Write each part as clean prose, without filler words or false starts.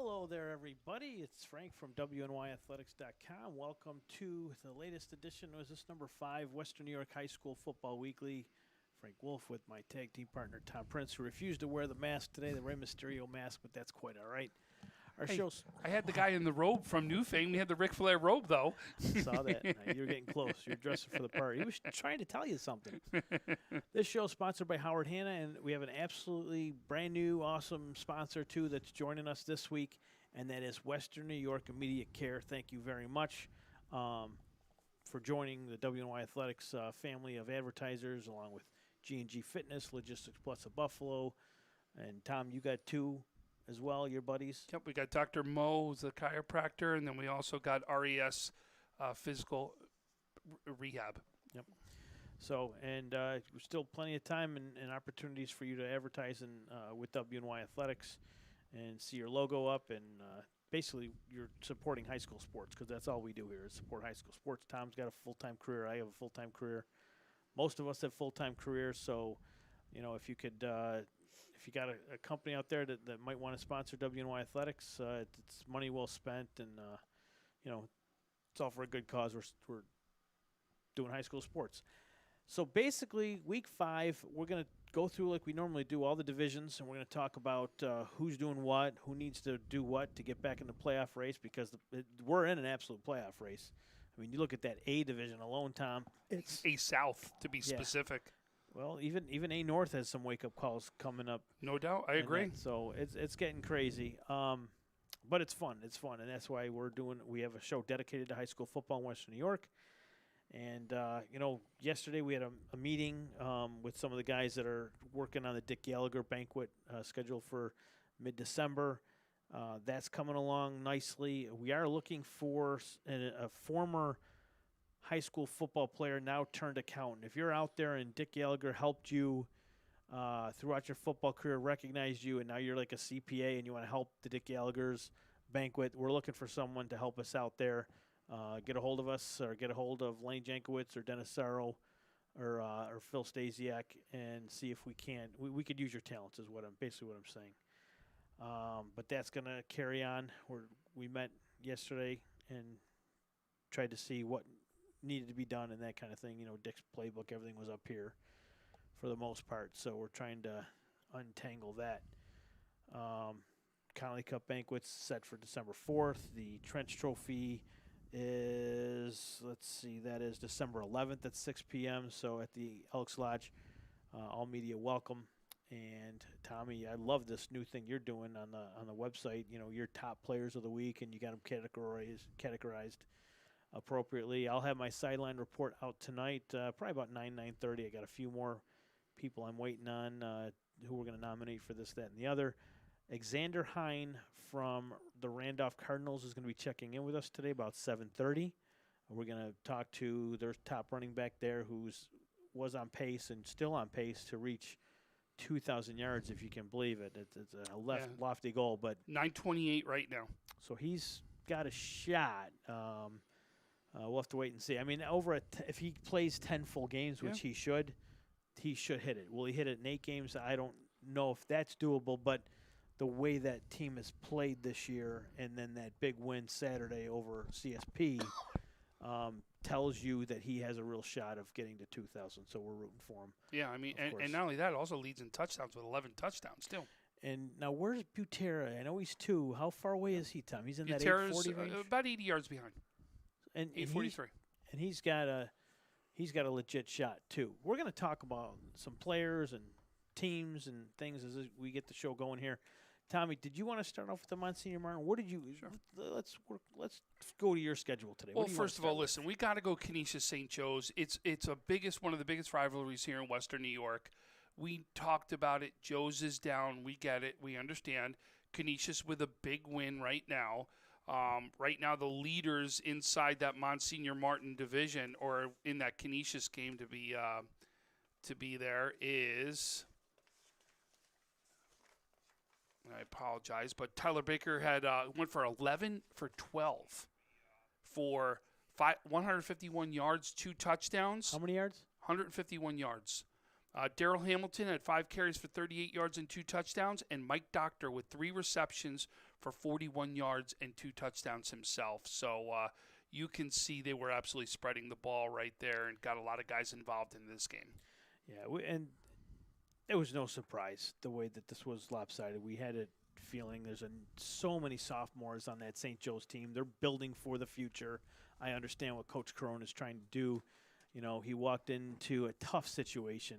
Hello there, everybody. It's Frank from WNYathletics.com. Welcome to the latest edition. Was this number 5, Western New York High School Football Weekly? Frank Wolf with my tag team partner, Tom Prince, who refused to wear the mask today, the Rey Mysterio mask, but that's quite all right. Our show's... I had the guy in the robe from New Fame. We had the Ric Flair robe, though. Saw that. You were getting close. You're dressing for the party. He was trying to tell you something. This show is sponsored by Howard Hanna, and we have an absolutely brand new, awesome sponsor, too, that's joining us this week, and that is Western New York Immediate Care. Thank you very much for joining the WNY Athletics family of advertisers, along with G&G Fitness, Logistics Plus of Buffalo. And, Tom, you got two as well, your buddies? Yep, we got Dr. Mo, who's the chiropractor, and then we also got RES Physical Rehab. Yep. So, and there's still plenty of time and opportunities for you to advertise with WNY Athletics and see your logo up. And basically, you're supporting high school sports because that's all we do here is support high school sports. Tom's got a full-time career. I have a full-time career. Most of us have full-time careers. So, you know, if you could if you got a company out there that might want to sponsor WNY Athletics, it's money well spent, and you know, it's all for a good cause. We're doing high school sports. So basically, week 5, we're going to go through like we normally do all the divisions, and we're going to talk about who's doing what, who needs to do what to get back in the playoff race, because we're in an absolute playoff race. I mean, you look at that A division alone, Tom. It's A South, to be specific. Well, even A North has some wake-up calls coming up. No doubt, I agree. So it's getting crazy, but it's fun. It's fun, and that's why we have a show dedicated to high school football in Western New York. And you know, yesterday we had a meeting with some of the guys that are working on the Dick Gallagher banquet scheduled for mid-December. That's coming along nicely. We are looking for a former high school football player, now turned accountant. If you're out there and Dick Gallagher helped you throughout your football career, recognized you, and now you're like a CPA and you want to help the Dick Gallagher's banquet, we're looking for someone to help us out there. Get a hold of us, or get a hold of Lane Jankowitz or Dennis Sarro or Phil Stasiak, and see if we can. We could use your talents, is basically what I'm saying. But that's going to carry on. We met yesterday and tried to see what needed to be done and that kind of thing. You know, Dick's playbook, everything was up here for the most part, so we're trying to untangle that. Connolly Cup banquet's set for December 4th. The Trench Trophy is, that is December 11th at 6 p.m., so at the Elks Lodge. All media welcome. And Tommy, I love this new thing you're doing on the website. You know, your top players of the week, and you got them categorized appropriately. I'll have my sideline report out tonight, probably about 9:30. I got a few more people I'm waiting on who we're going to nominate for this, that, and the other. Alexander Hind from the Randolph Cardinals is going to be checking in with us today about 7:30. We're going to talk to their top running back there was on pace and still on pace to reach 2,000 yards, if you can believe it. It's a lofty goal, but 928 right now. So he's got a shot. We'll have to wait and see. I mean, if he plays 10 full games, which he should hit it. Will he hit it in 8 games? I don't know if that's doable, but the way that team has played this year, and then that big win Saturday over CSP tells you that he has a real shot of getting to 2,000. So we're rooting for him. Yeah, I mean, and not only that, it also leads in touchdowns with 11 touchdowns still. And now where's Butera? I know he's 2. How far away is he, Tom? He's in that 840 range? About 80 yards behind. And 843. And he's got a legit shot too. We're going to talk about some players and teams and things as we get the show going here. Tommy, did you want to start off with the Monsignor Martin? What did you? Sure. Let's go to your schedule today. Well, first of all, listen, we got to go Canisius St. Joe's. It's one of the biggest rivalries here in Western New York. We talked about it. Joe's is down. We get it. We understand. Canisius with a big win right now. Right now, the leaders inside that Monsignor Martin division, or in that Canisius game to be there, is. I apologize, but Tyler Baker had went for 11 for 12 for 151 yards, 2 touchdowns. How many yards? 151 yards. Daryl Hamilton had 5 carries for 38 yards and 2 touchdowns, and Mike Doctor with 3 receptions for 41 yards and 2 touchdowns himself. So you can see they were absolutely spreading the ball right there and got a lot of guys involved in this game. Yeah, and it was no surprise the way that this was lopsided. We had a feeling there's so many sophomores on that St. Joe's team. They're building for the future. I understand what Coach Corona is trying to do. You know, he walked into a tough situation.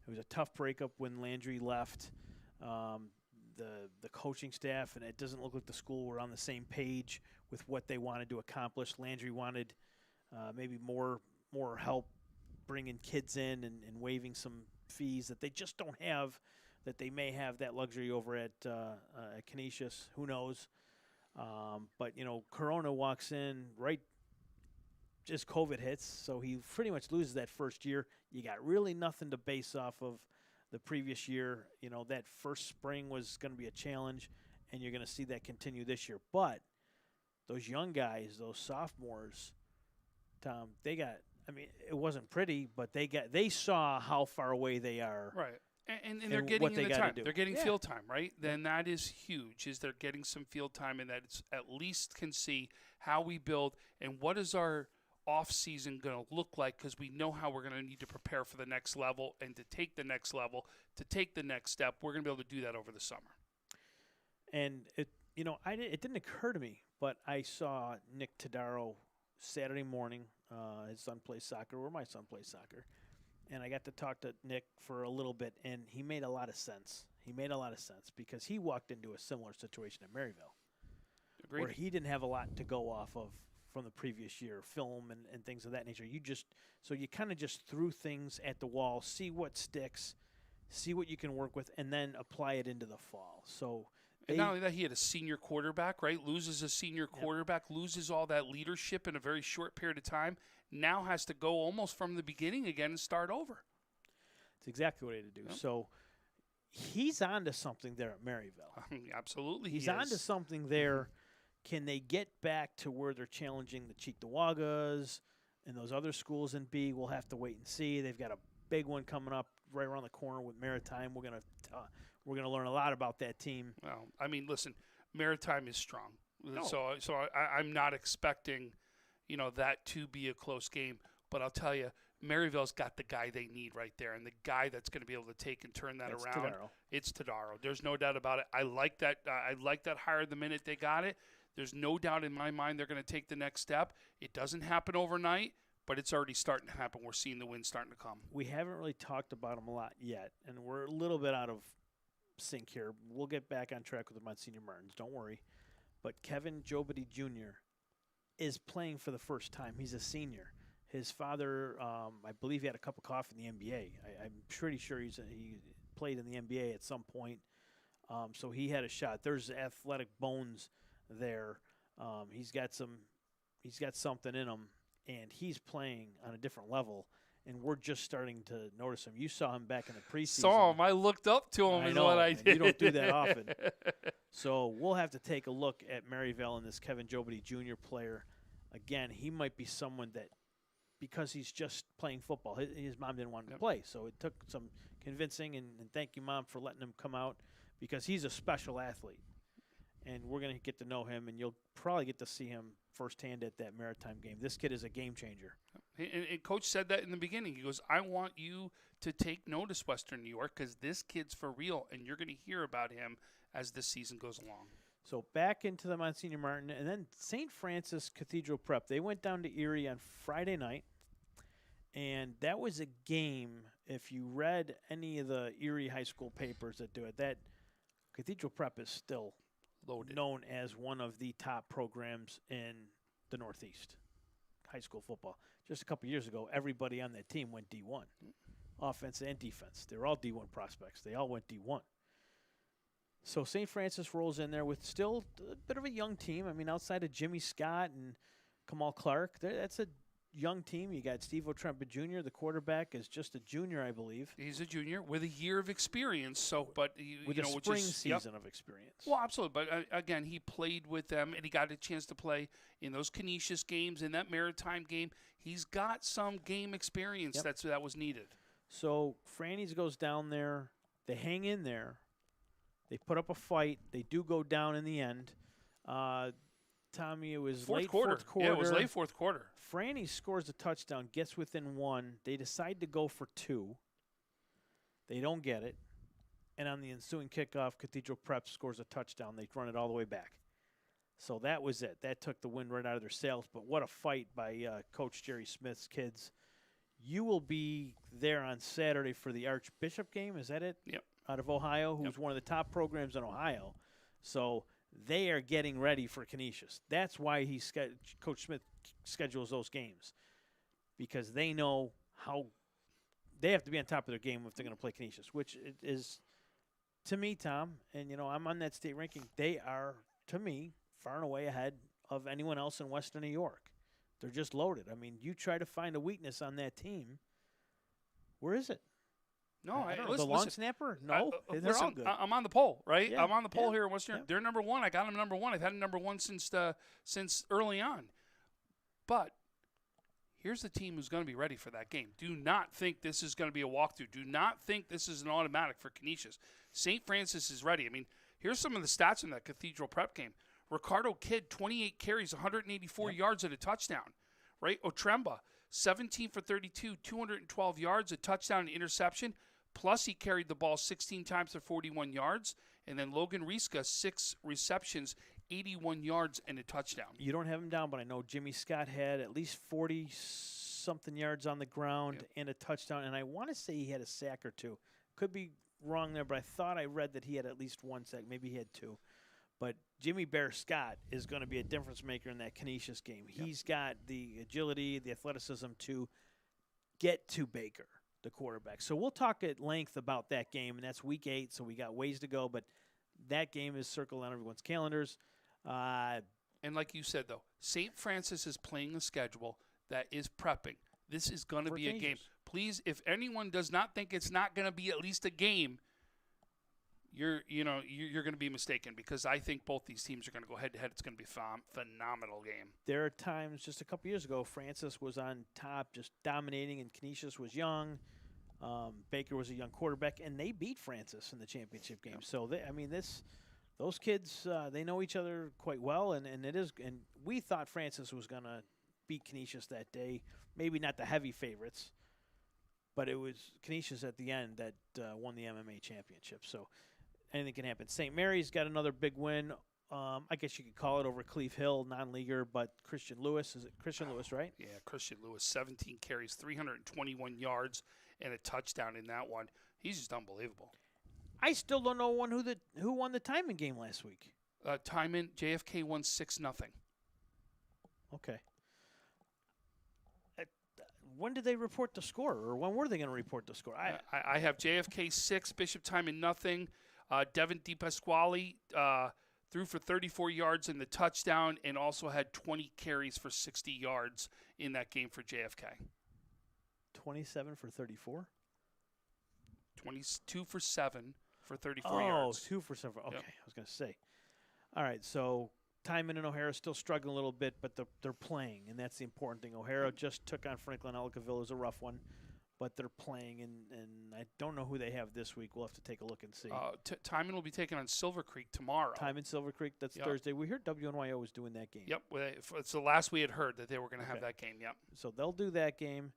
It was a tough breakup when Landry left. The coaching staff, and it doesn't look like the school were on the same page with what they wanted to accomplish. Landry wanted maybe more help bringing kids in and waiving some fees that they just don't have, that they may have that luxury over at Canisius. Who knows? But, you know, Corona walks in right just COVID hits, so he pretty much loses that first year. You got really nothing to base off of the previous year. You know, that first spring was going to be a challenge, and you're going to see that continue this year. But those young guys, those sophomores, Tom, they got, I mean, it wasn't pretty, but they saw how far away they are. Right. And they're getting in the time. They're getting Yeah. field time, right? Then that is huge, is they're getting some field time, and that it's at least can see how we build and what is our off-season going to look like, because we know how we're going to need to prepare for the next level and to take the next level, to take the next step. We're going to be able to do that over the summer. And, it didn't occur to me, but I saw Nick Todaro Saturday morning. His son plays soccer, or my son plays soccer. And I got to talk to Nick for a little bit, and he made a lot of sense. He made a lot of sense because he walked into a similar situation at Maryville. Agreed. Where he didn't have a lot to go off of from the previous year, film and things of that nature. So you kind of just threw things at the wall, see what sticks, see what you can work with, and then apply it into the fall. So and not only that, he had a senior quarterback, right? Loses a senior quarterback, loses all that leadership in a very short period of time. Now has to go almost from the beginning again and start over. It's exactly what he had to do. Yep. So he's on to something there at Maryville. Absolutely, he's on to something there. Can they get back to where they're challenging the Cheektowagas and those other schools in B? We'll have to wait and see. They've got a big one coming up right around the corner with Maritime. We're gonna learn a lot about that team. Well, I mean, listen, Maritime is strong, No. so I'm not expecting, that to be a close game. But I'll tell you, Maryville's got the guy they need right there, and the guy that's going to be able to take and turn that around. Todaro. It's Todaro. There's no doubt about it. I like that. I like that hire the minute they got it. There's no doubt in my mind they're going to take the next step. It doesn't happen overnight, but it's already starting to happen. We're seeing the wins starting to come. We haven't really talked about them a lot yet, and we're a little bit out of sync here. We'll get back on track with the Monsignor Martins. Don't worry. But Kevin Jobity Jr. is playing for the first time. He's a senior. His father, I believe he had a cup of coffee in the NBA. I'm pretty sure he played in the NBA at some point. So he had a shot. There's athletic bones there. He's got something in him, and he's playing on a different level. And we're just starting to notice him. You saw him back in the preseason. Saw him. I looked up to him. Is what I did. You don't do that often. So we'll have to take a look at Maryville and this Kevin Jobity Jr. player. Again, he might be someone that, because he's just playing football, his mom didn't want him to play. So it took some convincing, and thank you, Mom, for letting him come out, because he's a special athlete. And we're going to get to know him, and you'll probably get to see him firsthand at that Maritime game. This kid is a game changer. And Coach said that in the beginning. He goes, I want you to take notice, Western New York, because this kid's for real, and you're going to hear about him as this season goes along. So back into the Monsignor Martin, and then St. Francis Cathedral Prep. They went down to Erie on Friday night, and that was a game, if you read any of the Erie high school papers that do it, that Cathedral Prep is still Loaded. known as one of the top programs in the Northeast, high school football. Just a couple years ago, everybody on that team went D1, offense and defense. They were all D1 prospects. They all went D1. So St. Francis rolls in there with still a bit of a young team. I mean, outside of Jimmy Scott and Kamal Clark, that's a young team. You got Steve O'Trempa Jr., the quarterback, is just a junior, I believe. He's a junior with a year of experience. So, but with a spring season of experience. Well, absolutely. But again, he played with them, and he got a chance to play in those Canisius games, in that Maritime game. He's got some game experience that was needed. So Franny's goes down there. They hang in there. They put up a fight. They do go down in the end. Tommy, it was fourth late quarter. fourth quarter. Yeah, it was late fourth quarter. Franny scores a touchdown, gets within 1. They decide to go for 2. They don't get it. And on the ensuing kickoff, Cathedral Prep scores a touchdown. They run it all the way back. So that was it. That took the wind right out of their sails. But what a fight by Coach Jerry Smith's kids. You will be there on Saturday for the Archbishop game. Is that it? Yep. Out of Ohio, who's one of the top programs in Ohio. So they are getting ready for Canisius. That's why Coach Smith schedules those games, because they know how they have to be on top of their game if they're going to play Canisius, which is, to me, Tom, and, I'm on that state ranking, they are, to me, far and away ahead of anyone else in Western New York. They're just loaded. I mean, you try to find a weakness on that team. Where is it? No, I don't know. The long snapper? No. They're all good. I'm on the poll, right? Yeah, I'm on the poll here in Western. Yeah. They're number 1. I got them number 1. I've had them number 1 since early on. But here's the team who's going to be ready for that game. Do not think this is going to be a walkthrough. Do not think this is an automatic for Canisius. St. Francis is ready. I mean, here's some of the stats in that Cathedral Prep game. Ricardo Kidd, 28 carries, 184 yards and a touchdown, right? Otremba, 17 for 32, 212 yards, a touchdown and interception. Plus, he carried the ball 16 times for 41 yards. And then Logan Riska, 6 receptions, 81 yards, and a touchdown. You don't have him down, but I know Jimmy Scott had at least 40-something yards on the ground and a touchdown. And I want to say he had a sack or 2. Could be wrong there, but I thought I read that he had at least 1 sack. Maybe he had 2. But Jimmy Bear Scott is going to be a difference maker in that Canisius game. Yep. He's got the agility, the athleticism to get to Baker, the quarterback. So we'll talk at length about that game, and that's week 8, so we got ways to go. But that game is circled on everyone's calendars. And like you said, though, St. Francis is playing a schedule that is prepping. This is going to be a game. Please, if anyone does not think it's not going to be at least a game, you're going to be mistaken, because I think both these teams are going to go head-to-head. It's going to be a phenomenal game. There are times, just a couple years ago, Francis was on top, just dominating, and Canisius was young. Baker was a young quarterback, and they beat Francis in the championship game. Yep. So, those kids, they know each other quite well, and we thought Francis was going to beat Canisius that day. Maybe not the heavy favorites, but it was Canisius at the end that won the MMA championship. So anything can happen. St. Mary's got another big win. I guess you could call it over Cleve Hill, non-leaguer, but Christian Lewis. Is it Christian Lewis, right? Yeah, Christian Lewis, 17 carries, 321 yards, and a touchdown in that one. He's just unbelievable. I still don't know who won the Timon game last week. Timon, JFK won 6-0. Okay. When did they report the score, or when were they going to report the score? I have JFK 6, Bishop Timon nothing. Devin DePasquale threw for 34 yards in the touchdown, and also had 20 carries for 60 yards in that game for JFK. 27 for 34? 22 for 7 for 34 yards. Oh, 2 for 7. Okay, Yep. I was going to say. All right, so Timon and O'Hara still struggling a little bit, but they're playing, and that's the important thing. O'Hara just took on Franklin Ellicottville. It was a rough one, but they're playing, and I don't know who they have this week. We'll have to take a look and see. Timon will be taking on Silver Creek tomorrow. Timon Silver Creek, that's Thursday. We heard WNY was doing that game. Yep, it's the last we had heard that they were going to have that game, yep. So they'll do that game.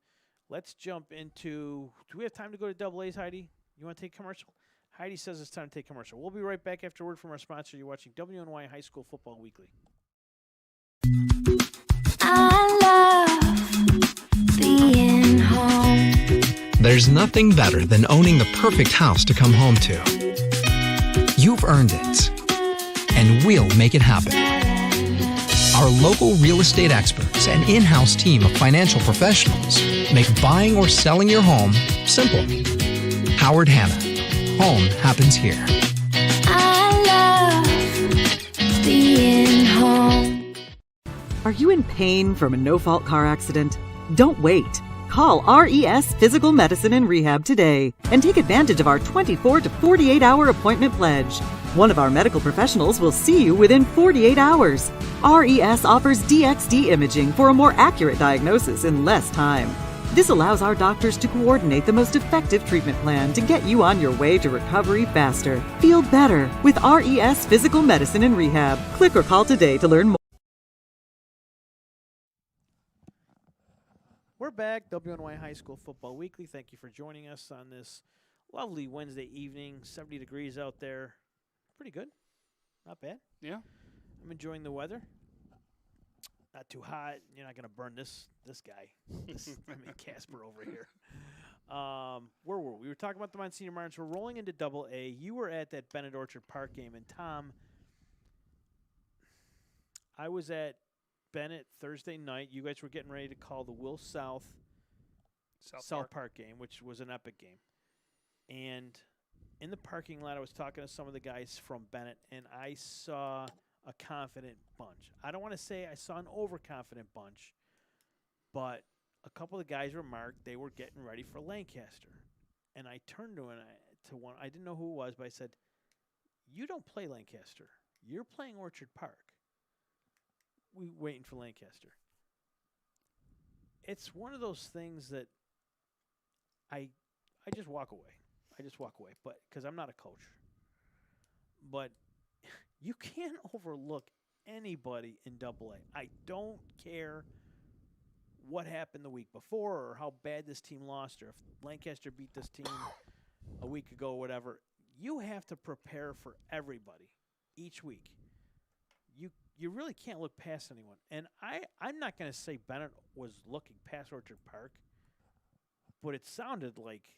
Let's jump into – do we have time to go to Double A's, Heidi? You want to take commercial? Heidi says it's time to take commercial. We'll be right back after word from our sponsor. You're watching WNY High School Football Weekly. I love being home. There's nothing better than owning the perfect house to come home to. You've earned it, and we'll make it happen. Our local real estate experts and in-house team of financial professionals make buying or selling your home simple. Howard Hanna. Home happens here. I love being home. Are you in pain from a no-fault car accident? Don't wait. Call RES Physical Medicine and Rehab today and take advantage of our 24 to 48-hour appointment pledge. One of our medical professionals will see you within 48 hours. RES offers DXD imaging for a more accurate diagnosis in less time. This allows our doctors to coordinate the most effective treatment plan to get you on your way to recovery faster. Feel better with RES Physical Medicine and Rehab. Click or call today to learn more. We're back, WNY High School Football Weekly. Thank you for joining us on this lovely Wednesday evening. 70 degrees out there. Pretty good. Not bad. Yeah. I'm enjoying the weather. Not too hot. You're not going to burn this guy. Casper over here. Where were we? We were talking about the Monsignor Martins. We're rolling into Double A. You were at that Bennett Orchard Park game. And, Tom, I was at Bennett Thursday night. You guys were getting ready to call the Will South Park game, which was an epic game. And in the parking lot, I was talking to some of the guys from Bennett, and I saw a confident bunch. I don't want to say I saw an overconfident bunch, but a couple of the guys remarked they were getting ready for Lancaster. And I turned to one. I didn't know who it was, but I said, "You don't play Lancaster. You're playing Orchard Park. We waiting for Lancaster." It's one of those things that I just walk away. But because I'm not a coach. But you can't overlook anybody in Double A. I don't care what happened the week before or how bad this team lost or if Lancaster beat this team a week ago or whatever. You have to prepare for everybody each week. You really can't look past anyone. And I'm not going to say Bennett was looking past Orchard Park, but it sounded like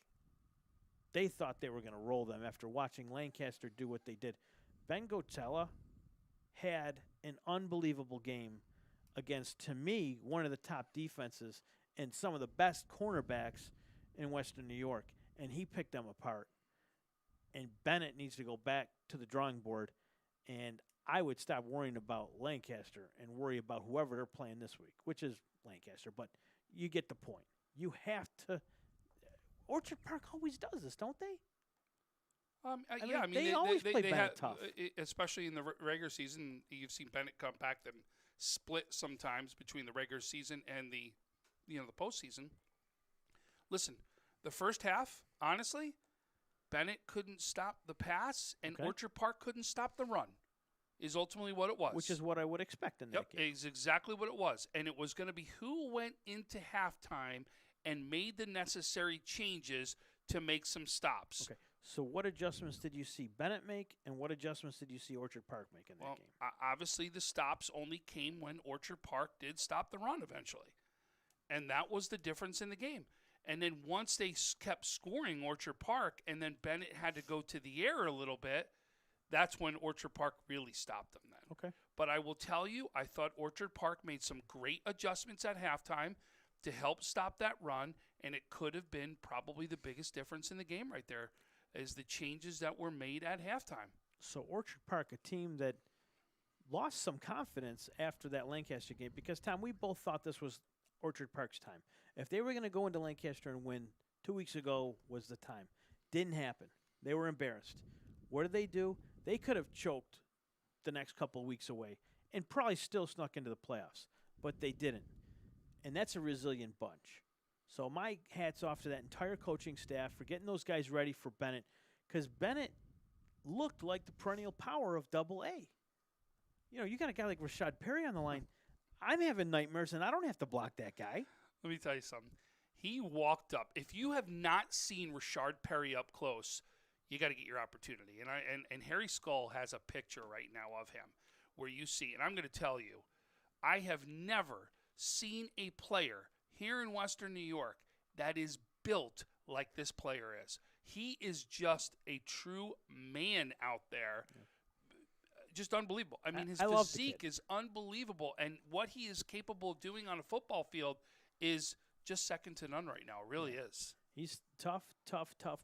they thought they were going to roll them after watching Lancaster do what they did. Ben Gotella had an unbelievable game against, to me, one of the top defenses and some of the best cornerbacks in Western New York, and he picked them apart. And Bennett needs to go back to the drawing board, and I would stop worrying about Lancaster and worry about whoever they're playing this week, which is Lancaster. But you get the point. You have to. Orchard Park always does this, don't they? They always play Bennett tough. Especially in the regular season, you've seen Bennett come back and split sometimes between the regular season and the postseason. Listen, the first half, honestly, Bennett couldn't stop the pass, and Orchard Park couldn't stop the run. Is ultimately what it was. Which is what I would expect in that game. Yep, is exactly what it was. And it was going to be who went into halftime and made the necessary changes to make some stops. Okay. So what adjustments did you see Bennett make, and what adjustments did you see Orchard Park make in that game? Obviously the stops only came when Orchard Park did stop the run eventually. And that was the difference in the game. And then once they kept scoring Orchard Park, and then Bennett had to go to the air a little bit, that's when Orchard Park really stopped them then. Okay. But I will tell you, I thought Orchard Park made some great adjustments at halftime to help stop that run, and it could have been probably the biggest difference in the game right there is the changes that were made at halftime. So Orchard Park, a team that lost some confidence after that Lancaster game, because, Tom, we both thought this was Orchard Park's time. If they were going to go into Lancaster and win 2 weeks ago was the time. Didn't happen. They were embarrassed. What did they do? They could have choked the next couple of weeks away and probably still snuck into the playoffs, but they didn't. And that's a resilient bunch. So my hat's off to that entire coaching staff for getting those guys ready for Bennett, because Bennett looked like the perennial power of Double A. You know, you got a guy like Rashad Perry on the line. I'm having nightmares, and I don't have to block that guy. Let me tell you something. He walked up. If you have not seen Rashad Perry up close, you got to get your opportunity. And Harry Skull has a picture right now of him where you see, and I'm going to tell you, I have never seen a player here in Western New York that is built like this player is. He is just a true man out there. Yeah. Just unbelievable. I mean, his physique is unbelievable, and what he is capable of doing on a football field is just second to none right now. It really is. He's tough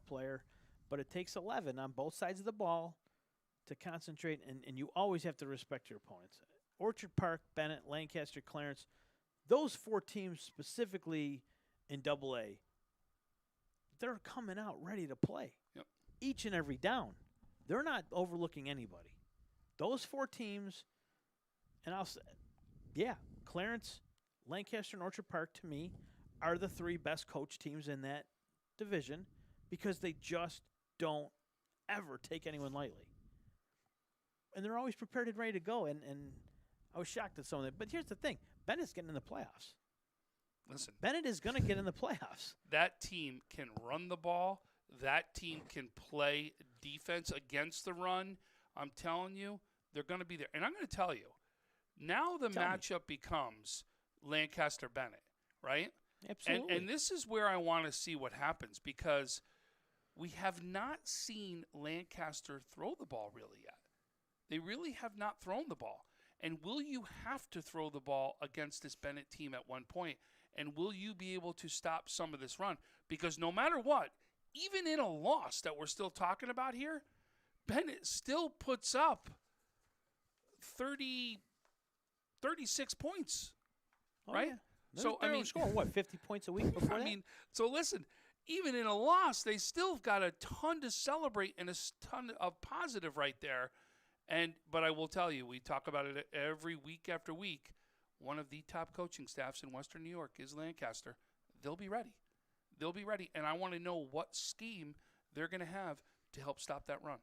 player. But it takes 11 on both sides of the ball to concentrate, and you always have to respect your opponents. Orchard Park, Bennett, Lancaster, Clarence, those four teams specifically in Double A, they're coming out ready to play. Yep. Each and every down. They're not overlooking anybody. Those four teams, and Clarence, Lancaster, and Orchard Park, to me, are the 3 best coach teams in that division because they just don't ever take anyone lightly. And they're always prepared and ready to go. And I was shocked at some of that. But here's the thing. Bennett's getting in the playoffs. Listen, Bennett is going to get in the playoffs. that team can run the ball. That team can play defense against the run. I'm telling you, they're going to be there. And I'm going to tell you, now the matchup becomes Lancaster-Bennett, right? Absolutely. And this is where I want to see what happens because we have not seen Lancaster throw the ball really yet. They really have not thrown the ball. And will you have to throw the ball against this Bennett team at one point? And will you be able to stop some of this run? Because no matter what, even in a loss that we're still talking about here, Bennett still puts up 36 points, right? Yeah. So, They're scoring, what, 50 points a week before that? So listen, even in a loss, they still have got a ton to celebrate and a ton of positive right there. But I will tell you, we talk about it every week after week. One of the top coaching staffs in Western New York is Lancaster. They'll be ready. They'll be ready. And I want to know what scheme they're going to have to help stop that run.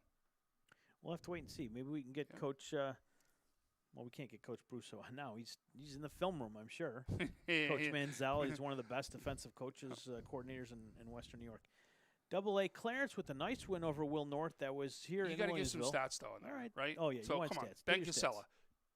We'll have to wait and see. Maybe we can get Coach well, we can't get Coach Brusso now. He's in the film room, I'm sure. Coach Manziel, he's one of the best defensive coaches, coordinators in Western New York. AA Clarence with a nice win over Will North. That was here in Williamsville. You got to get some stats, though, in there, All right? right? Oh, yeah. So, you want come on. stats. Ben Give your Casella,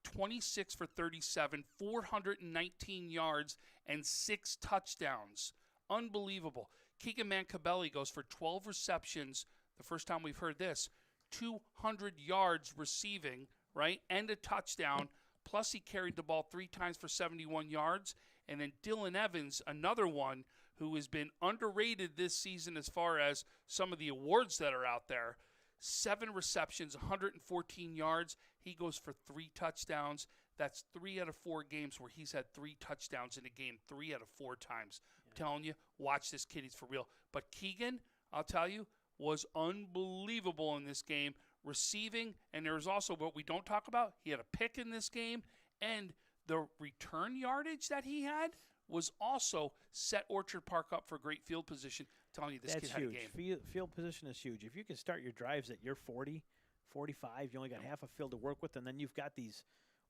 stats. 26 for 37, 419 yards, and 6 touchdowns. Unbelievable. Keegan Mancabelli goes for 12 receptions. The first time we've heard this. 200 yards receiving, right, and a touchdown. Plus, he carried the ball 3 times for 71 yards. And then Dylan Evans, another one who has been underrated this season as far as some of the awards that are out there. 7 receptions, 114 yards. He goes for 3 touchdowns. That's 3 out of 4 games where he's had 3 touchdowns in a game, 3 out of 4 times. I'm telling you, watch this kid. He's for real. But Keegan, I'll tell you, was unbelievable in this game, receiving. And there was also what we don't talk about. He had a pick in this game. And the return yardage that he had was also set Orchard Park up for great field position. I'm telling you, this That's kid had huge. a game. Field position is huge. If you can start your drives at your 40, 45, you only got half a field to work with, and then you've got these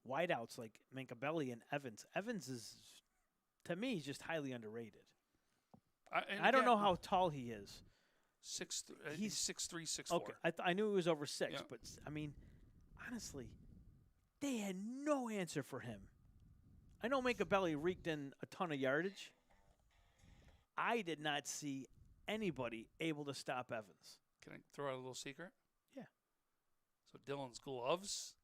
wideouts like Mancabelli and Evans. Evans is, to me, he's just highly underrated. I don't know how tall he is. He's 6'3", 6'4". Okay, I knew he was over 6, Yeah. but, I mean, honestly, they had no answer for him. I know Mancabelli reeked in a ton of yardage. I did not see anybody able to stop Evans. Can I throw out a little secret? Yeah. So Dylan's gloves,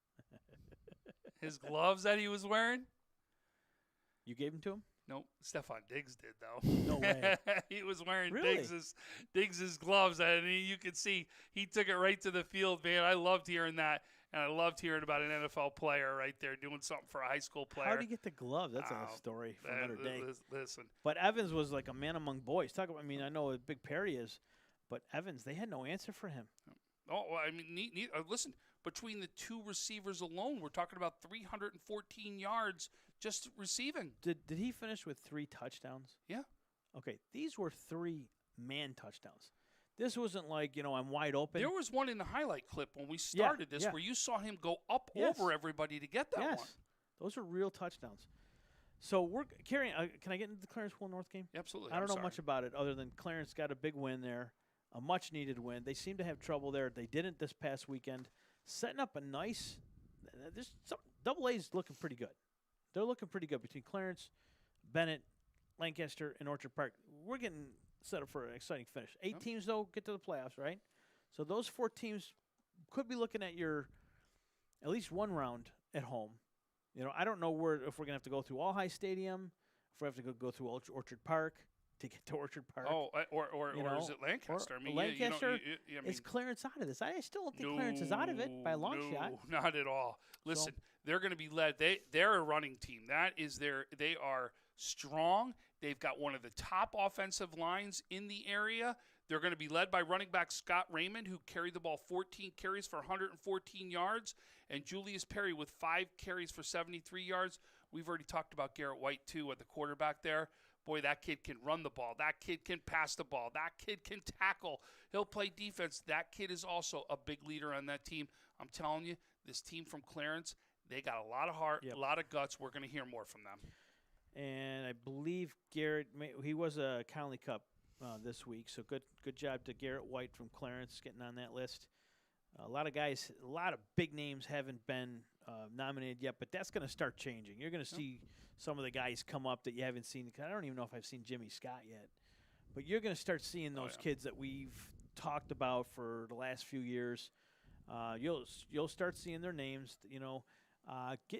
his gloves that he was wearing. You gave them to him? Nope, Stephon Diggs did though. No way. He was wearing Really? Diggs's gloves, and you could see he took it right to the field. Man, I loved hearing that, and I loved hearing about an NFL player right there doing something for a high school player. How did he get the glove? That's a story for another day. Listen, But Evans was like a man among boys. Talk about. I mean, I know what Big Perry is, but Evans, they had no answer for him. oh, well, I mean, listen. Between the 2 receivers alone, we're talking about 314 yards just receiving. Did he finish with 3 touchdowns? Yeah. Okay, these were 3 man touchdowns. This wasn't like, I'm wide open. There was one in the highlight clip when we started this where you saw him go up over everybody to get that one. Those are real touchdowns. So we're carrying. Can I get into the Clarence Will North game? Absolutely. I don't know much about it other than Clarence got a big win there, a much needed win. They seem to have trouble there. They didn't this past weekend. Setting up a nice. Double A's looking pretty good. They're looking pretty good between Clarence, Bennett, Lancaster, and Orchard Park. We're getting set up for an exciting finish. 8 teams, though, get to the playoffs, right? So those 4 teams could be looking at at least one round at home. I don't know if we're going to have to go through All High Stadium, if we have to go through Orchard Park to get to Orchard Park. Oh, or is it Lancaster? Lancaster is Clarence out of this. I still don't think Clarence is out of it by a long shot. No, not at all. Listen, they're going to be led. They're a running team. They are strong. They've got one of the top offensive lines in the area. They're going to be led by running back Scott Raymond, who carried the ball 14 carries for 114 yards, and Julius Perry with 5 carries for 73 yards. We've already talked about Garrett White, too, at the quarterback there. boy, that kid can run the ball. That kid can pass the ball. That kid can tackle. He'll play defense. That kid is also a big leader on that team. I'm telling you, this team from Clarence, they got a lot of heart, a lot of guts. We're going to hear more from them. And I believe Garrett, he was a Conley Cup this week, so good job to Garrett White from Clarence getting on that list. A lot of guys, a lot of big names haven't been nominated yet, but that's going to start changing. You're going to see some of the guys come up that you haven't seen. I don't even know if I've seen Jimmy Scott yet, but you're going to start seeing those kids that we've talked about for the last few years. You'll start seeing their names. You know,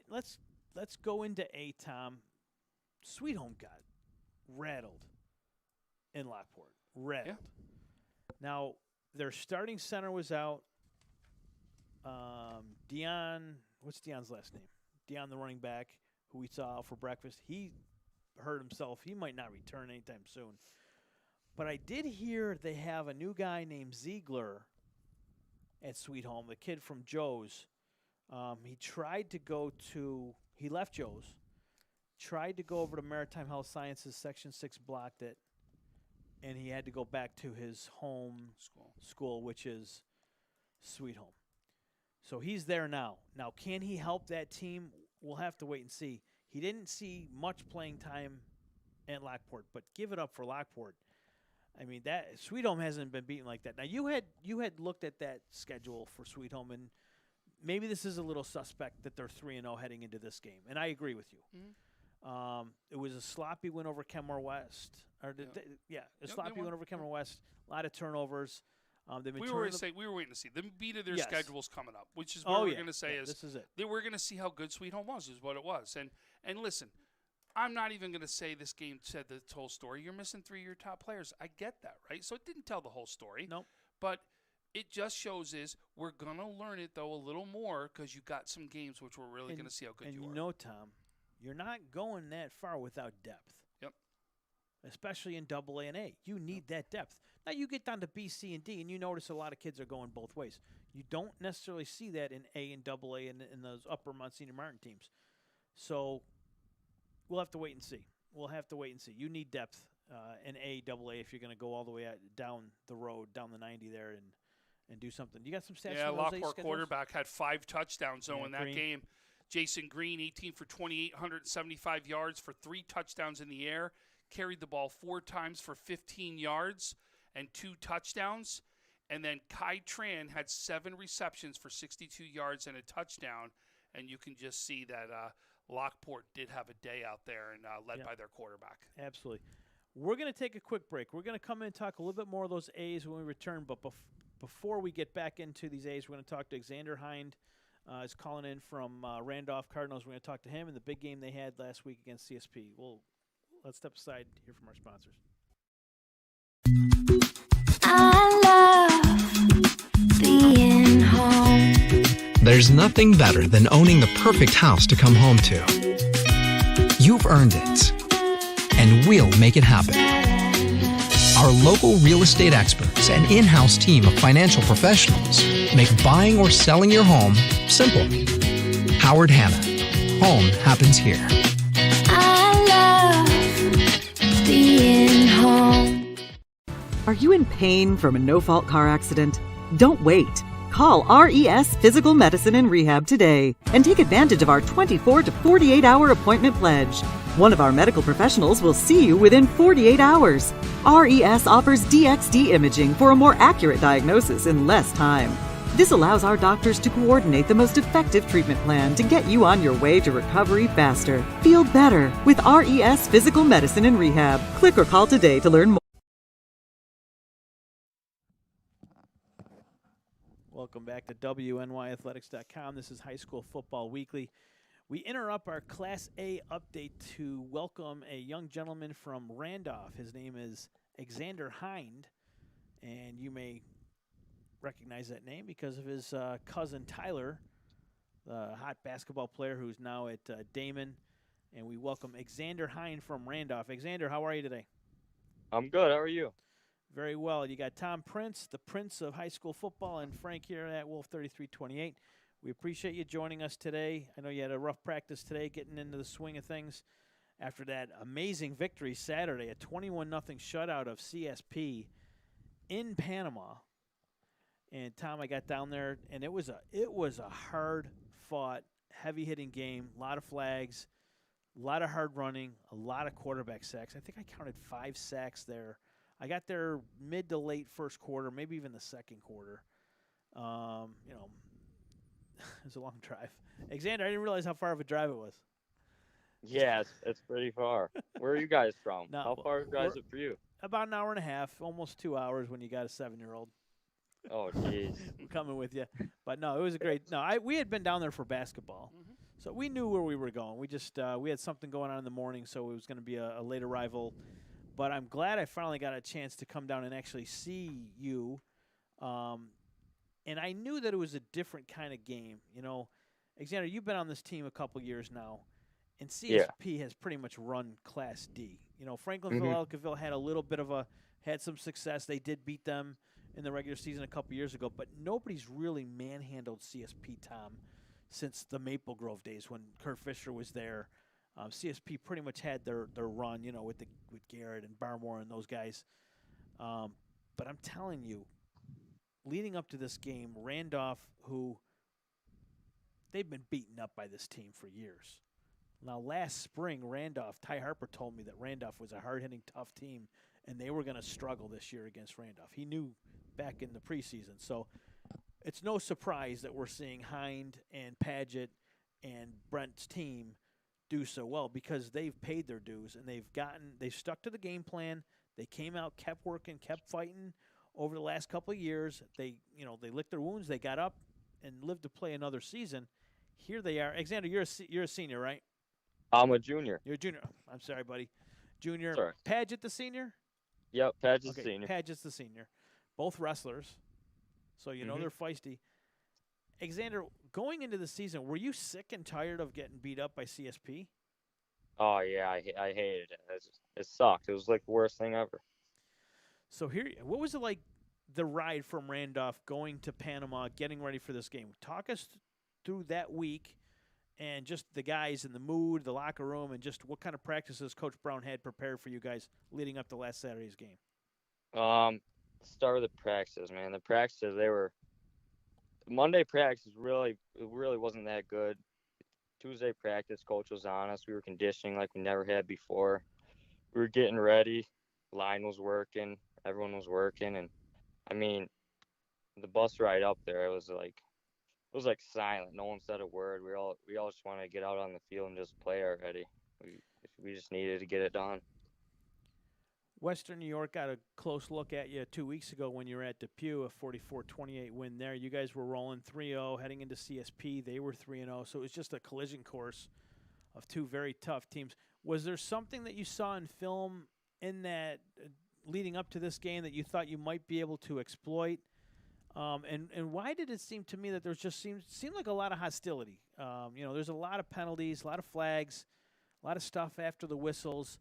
let's go into Tom. Sweet Home got rattled in Lockport. Rattled. Yeah. Now their starting center was out. Dion, what's Dion's last name? Dion, the running back, who we saw out for breakfast. He hurt himself. He might not return anytime soon. But I did hear they have a new guy named Ziegler at Sweet Home, the kid from Joe's. He tried to go to – he left Joe's, tried to go over to Maritime Health Sciences, Section 6 blocked it, and he had to go back to his home school, which is Sweet Home. So he's there now. Now, can he help that team? We'll have to wait and see. He didn't see much playing time at Lockport, but give it up for Lockport. I mean, that Sweet Home hasn't been beaten like that. Now, you had looked at that schedule for Sweet Home, and maybe this is a little suspect that they're 3-0 heading into this game, and I agree with you. Mm-hmm. It was a sloppy win over Kenmore West. Sloppy win over Kenmore West. A lot of turnovers. We were waiting to see. The beat of their schedule's coming up, which is what we're going to say is this is it. We're going to see how good Sweet Home was, is what it was. And listen, I'm not even going to say this game said the whole story. You're missing 3 of your top players. I get that, right? So it didn't tell the whole story. Nope. But it just shows is we're going to learn it, though, a little more because you got some games which we're really going to see how good you are. And you know, Tom, you're not going that far without depth. Yep. Especially in AA and A. You need that depth. Now, you get down to B, C, and D, and you notice a lot of kids are going both ways. You don't necessarily see that in A and AA and in those upper Monsignor Martin teams. So we'll have to wait and see. You need depth in A, AA if you're going to go all the way down the road, down the 90 there and do something. You got some stats? Yeah, Lockport quarterback had 5 touchdowns, in that game. Jason Green, 18 for 28, 175 yards for 3 touchdowns in the air. Carried the ball 4 times for 15 yards and 2 touchdowns. And then Kai Tran had 7 receptions for 62 yards and a touchdown. And you can just see that Lockport did have a day out there and led by their quarterback. Absolutely. We're going to take a quick break. We're going to come in and talk a little bit more of those A's when we return. But before we get back into these A's, we're going to talk to Alexander Hind. Is calling in from Randolph Cardinals. We're going to talk to him in the big game they had last week against CSP. Let's step aside and hear from our sponsors. I love being home. There's nothing better than owning the perfect house to come home to. You've earned it, and we'll make it happen. Our local real estate experts and in-house team of financial professionals make buying or selling your home simple. Howard Hanna. Home happens here. I love being home. Are you in pain from a no-fault car accident? Don't wait. Call RES Physical Medicine and Rehab today and take advantage of our 24 to 48-hour appointment pledge. One of our medical professionals will see you within 48 hours. RES offers DXD imaging for a more accurate diagnosis in less time. This allows our doctors to coordinate the most effective treatment plan to get you on your way to recovery faster. Feel better with RES Physical Medicine and Rehab. Click or call today to learn more. Welcome back to WNYathletics.com. This is High School Football Weekly. We interrupt our Class A update to welcome a young gentleman from Randolph. His name is Alexander Hind, and you may recognize that name because of his cousin Tyler, the hot basketball player who's now at Damon. And we welcome Alexander Hind from Randolph. Alexander, how are you today? I'm good. How are you? Very well. You got Tom Prince, the Prince of High School Football, and Frank here at Wolf 3328. We appreciate you joining us today. I know you had a rough practice today, getting into the swing of things. after that amazing victory Saturday, a 21-0 shutout of CSP in Panama. And Tom, I got down there, and it was a hard-fought, heavy-hitting game. A lot of flags, a lot of hard running, a lot of quarterback sacks. I think I counted 5 sacks there. I got there mid to late first quarter, maybe even the second quarter. It was a long drive. Alexander, I didn't realize how far of a drive it was. Yeah, it's pretty far. Where are you guys from? No, How far is it for you? About an hour and a half, almost 2 hours when you got a 7-year-old. Oh, jeez. I'm coming with you. But no, it was a great. No, we had been down there for basketball, so we knew where we were going. We just we had something going on in the morning, so it was going to be a late arrival. But I'm glad I finally got a chance to come down and actually see you. And I knew that it was a different kind of game. You know, Alexander, you've been on this team a couple years now, and CSP has pretty much run Class D. You know, Franklinville, Ellicottville had some success. They did beat them in the regular season a couple years ago, but nobody's really manhandled CSP, Tom, since the Maple Grove days when Kurt Fisher was there. CSP pretty much had their run, you know, with Garrett and Barmore and those guys. But I'm telling you, leading up to this game, Randolph, who they've been beaten up by this team for years. Now, last spring, Ty Harper told me that Randolph was a hard-hitting, tough team, and they were going to struggle this year against Randolph. He knew back in the preseason. So it's no surprise that we're seeing Hind and Paget and Brent's team do so well because they've paid their dues and they've stuck to the game plan. They came out, kept working, kept fighting over the last couple of years. They licked their wounds. They got up and lived to play another season. Here they are. Alexander, you're a senior, right? I'm a junior. You're a junior. I'm sorry, buddy. Junior. Sorry. Paget the senior? Yep, Paget's senior. Paget's the senior. Both wrestlers. So you know they're feisty. Alexander, going into the season, were you sick and tired of getting beat up by CSP? Oh, yeah, I hated it. It sucked. It was like the worst thing ever. So what was it like, the ride from Randolph going to Panama, getting ready for this game? Talk us through that week and just the guys in the mood, the locker room, and just what kind of practices Coach Brown had prepared for you guys leading up to last Saturday's game. Start with the practices, man. The practices, Monday practice really wasn't that good. Tuesday practice, coach was on us. We were conditioning like we never had before. We were getting ready. Line was working. Everyone was working. And, I mean, the bus ride up there, it was like silent. No one said a word. We all just wanted to get out on the field and just play already. We just needed to get it done. Western New York got a close look at you 2 weeks ago when you were at Depew, a 44-28 win there. You guys were rolling 3-0 heading into CSP. They were 3-0, so it was just a collision course of two very tough teams. Was there something that you saw in film in that leading up to this game that you thought you might be able to exploit? And why did it seem to me that there's just seemed like a lot of hostility? There's a lot of penalties, a lot of flags, a lot of stuff after the whistles.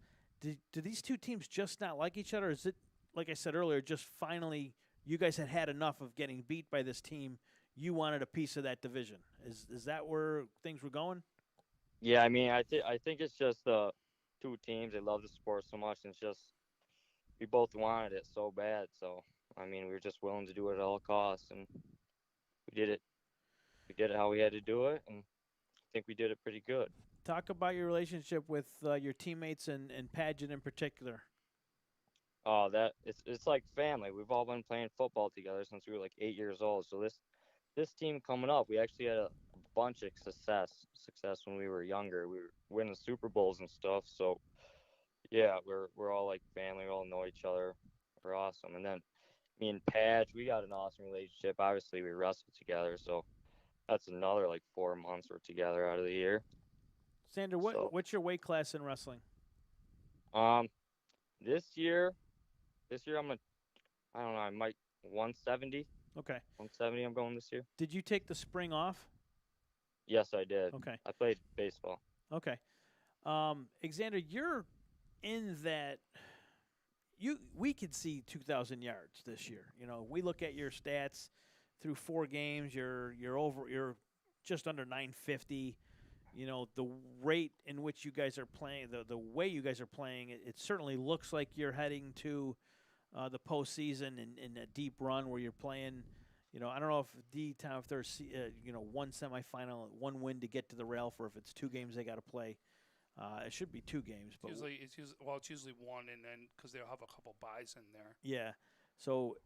Do these two teams just not like each other? Or is it, like I said earlier, just finally you guys had enough of getting beat by this team? You wanted a piece of that division. Is that where things were going? Yeah, I mean, I think it's just the two teams. They love the sport so much, and it's just we both wanted it so bad. So, I mean, we were just willing to do it at all costs, and we did it. We did it how we had to do it, and I think we did it pretty good. Talk about your relationship with your teammates and Paget in particular. Oh, it's like family. We've all been playing football together since we were like 8 years old. So this team coming up, we actually had a bunch of success when we were younger. We were winning Super Bowls and stuff. So yeah, we're all like family. We all know each other. We're awesome. And then me and Patch, we got an awesome relationship. Obviously, we wrestled together, so that's another like 4 months we're together out of the year. Sander, what's your weight class in wrestling? This year I might 170. Okay. 170 I'm going this year. Did you take the spring off? Yes, I did. Okay. I played baseball. Okay. Alexander, you're in that we could see 2,000 yards this year. You know, we look at your stats through 4 games, you're just under 950. the rate in which you guys are playing, the way you guys are playing, it certainly looks like you're heading to the postseason in a deep run where you're playing. I don't know if D-Town, if there's one semifinal, one win to get to the rail for if it's 2 games they got to play. It should be 2 games, but It's usually one, and then because they'll have a couple buys in there. yeah. So,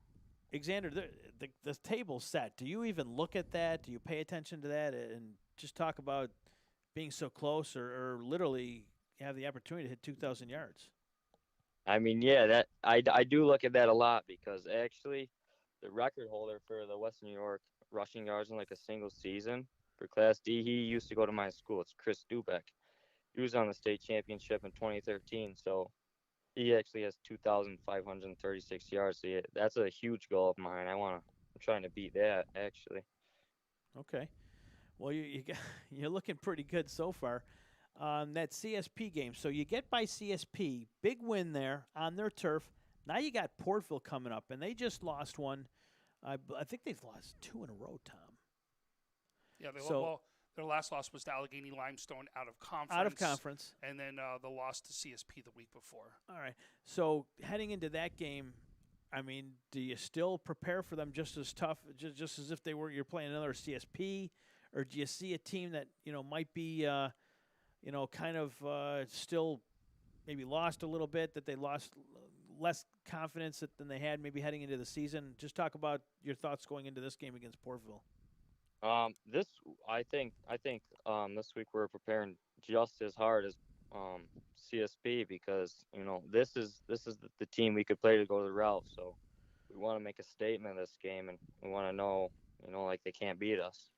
Alexander, the table's set. Do you even look at that? Do you pay attention to that and just talk about being so close, or literally have the opportunity to hit 2,000 yards? I mean, yeah, that I do look at that a lot because actually, the record holder for the Western New York rushing yards in like a single season for Class D, he used to go to my school. It's Chris Dubeck. He was on the state championship in 2013, so he actually has 2,536 yards. So yeah, that's a huge goal of mine. I'm trying to beat that actually. Okay. Well, you're looking pretty good so far. That CSP game. So you get by CSP, big win there on their turf. Now you got Portville coming up, and they just lost one. I think they've lost 2 in a row, Tom. Yeah, their last loss was to Allegheny Limestone out of conference. Out of conference. And then the loss to CSP the week before. All right. So heading into that game, I mean, do you still prepare for them just as tough, just as if you're playing another CSP, or do you see a team that might be, kind of still maybe lost a little bit, that they lost less confidence than they had maybe heading into the season? Just talk about your thoughts going into this game against Portville. I think this week we're preparing just as hard as CSP because this is the team we could play to go to the route. So we want to make a statement in this game, and we want to know like they can't beat us.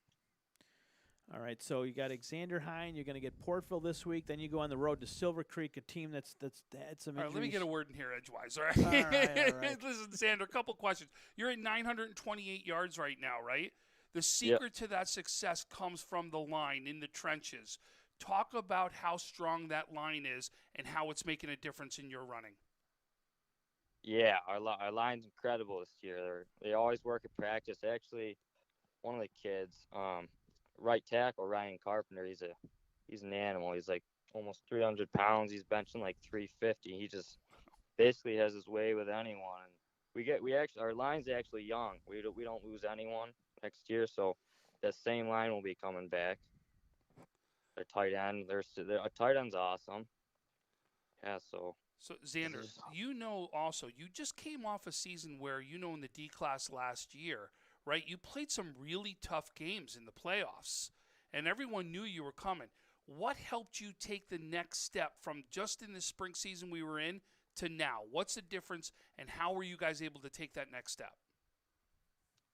All right, so you got Alexander Hind. You're going to get Portville this week. Then you go on the road to Silver Creek, a team that's had some injuries. All right, let me get a word in here, edgewise. All right. All right. Listen, Xander, a couple questions. You're at 928 yards right now, right? The secret to that success comes from the line in the trenches. Talk about how strong that line is and how it's making a difference in your running. Yeah, our line's incredible this year. They always work at practice. Actually, one of the kids, right tackle Ryan Carpenter, he's an animal. He's like almost 300 pounds. He's benching like 350. He just basically has his way with anyone. And our line's actually young. We don't lose anyone next year, so the same line will be coming back. A tight end, a tight end's awesome. Yeah, so Xander, also, you just came off a season where in the D class last year, right? You played some really tough games in the playoffs, and everyone knew you were coming. What helped you take the next step from just in the spring season we were in to now? What's the difference, and how were you guys able to take that next step?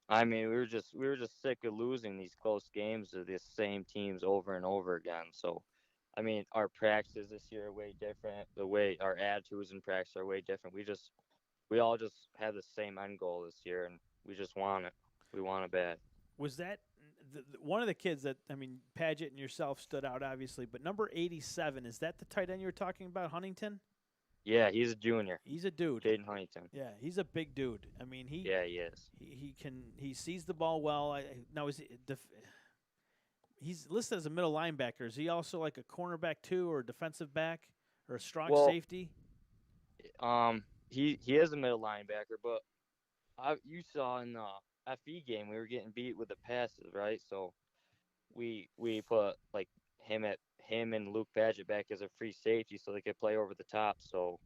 I mean, we were just sick of losing these close games to the same teams over and over again. So, I mean, our practices this year are way different. The way our attitudes in practice are way different. We all just have the same end goal this year, and we just want it. We want it bad. Was that one of the kids that, I mean, Padgett and yourself stood out, obviously, but number 87, is that the tight end you were talking about, Huntington? Yeah, he's a junior. He's a dude. Jaden Huntington. Yeah, he's a big dude. I mean, he is. He sees the ball well. He's listed as a middle linebacker. Is he also like a cornerback too, or a defensive back, or a strong safety? He is a middle linebacker, but you saw in the FE game we were getting beat with the passes, right? So we put like him and Luke Padgett back as a free safety so they could play over the top. So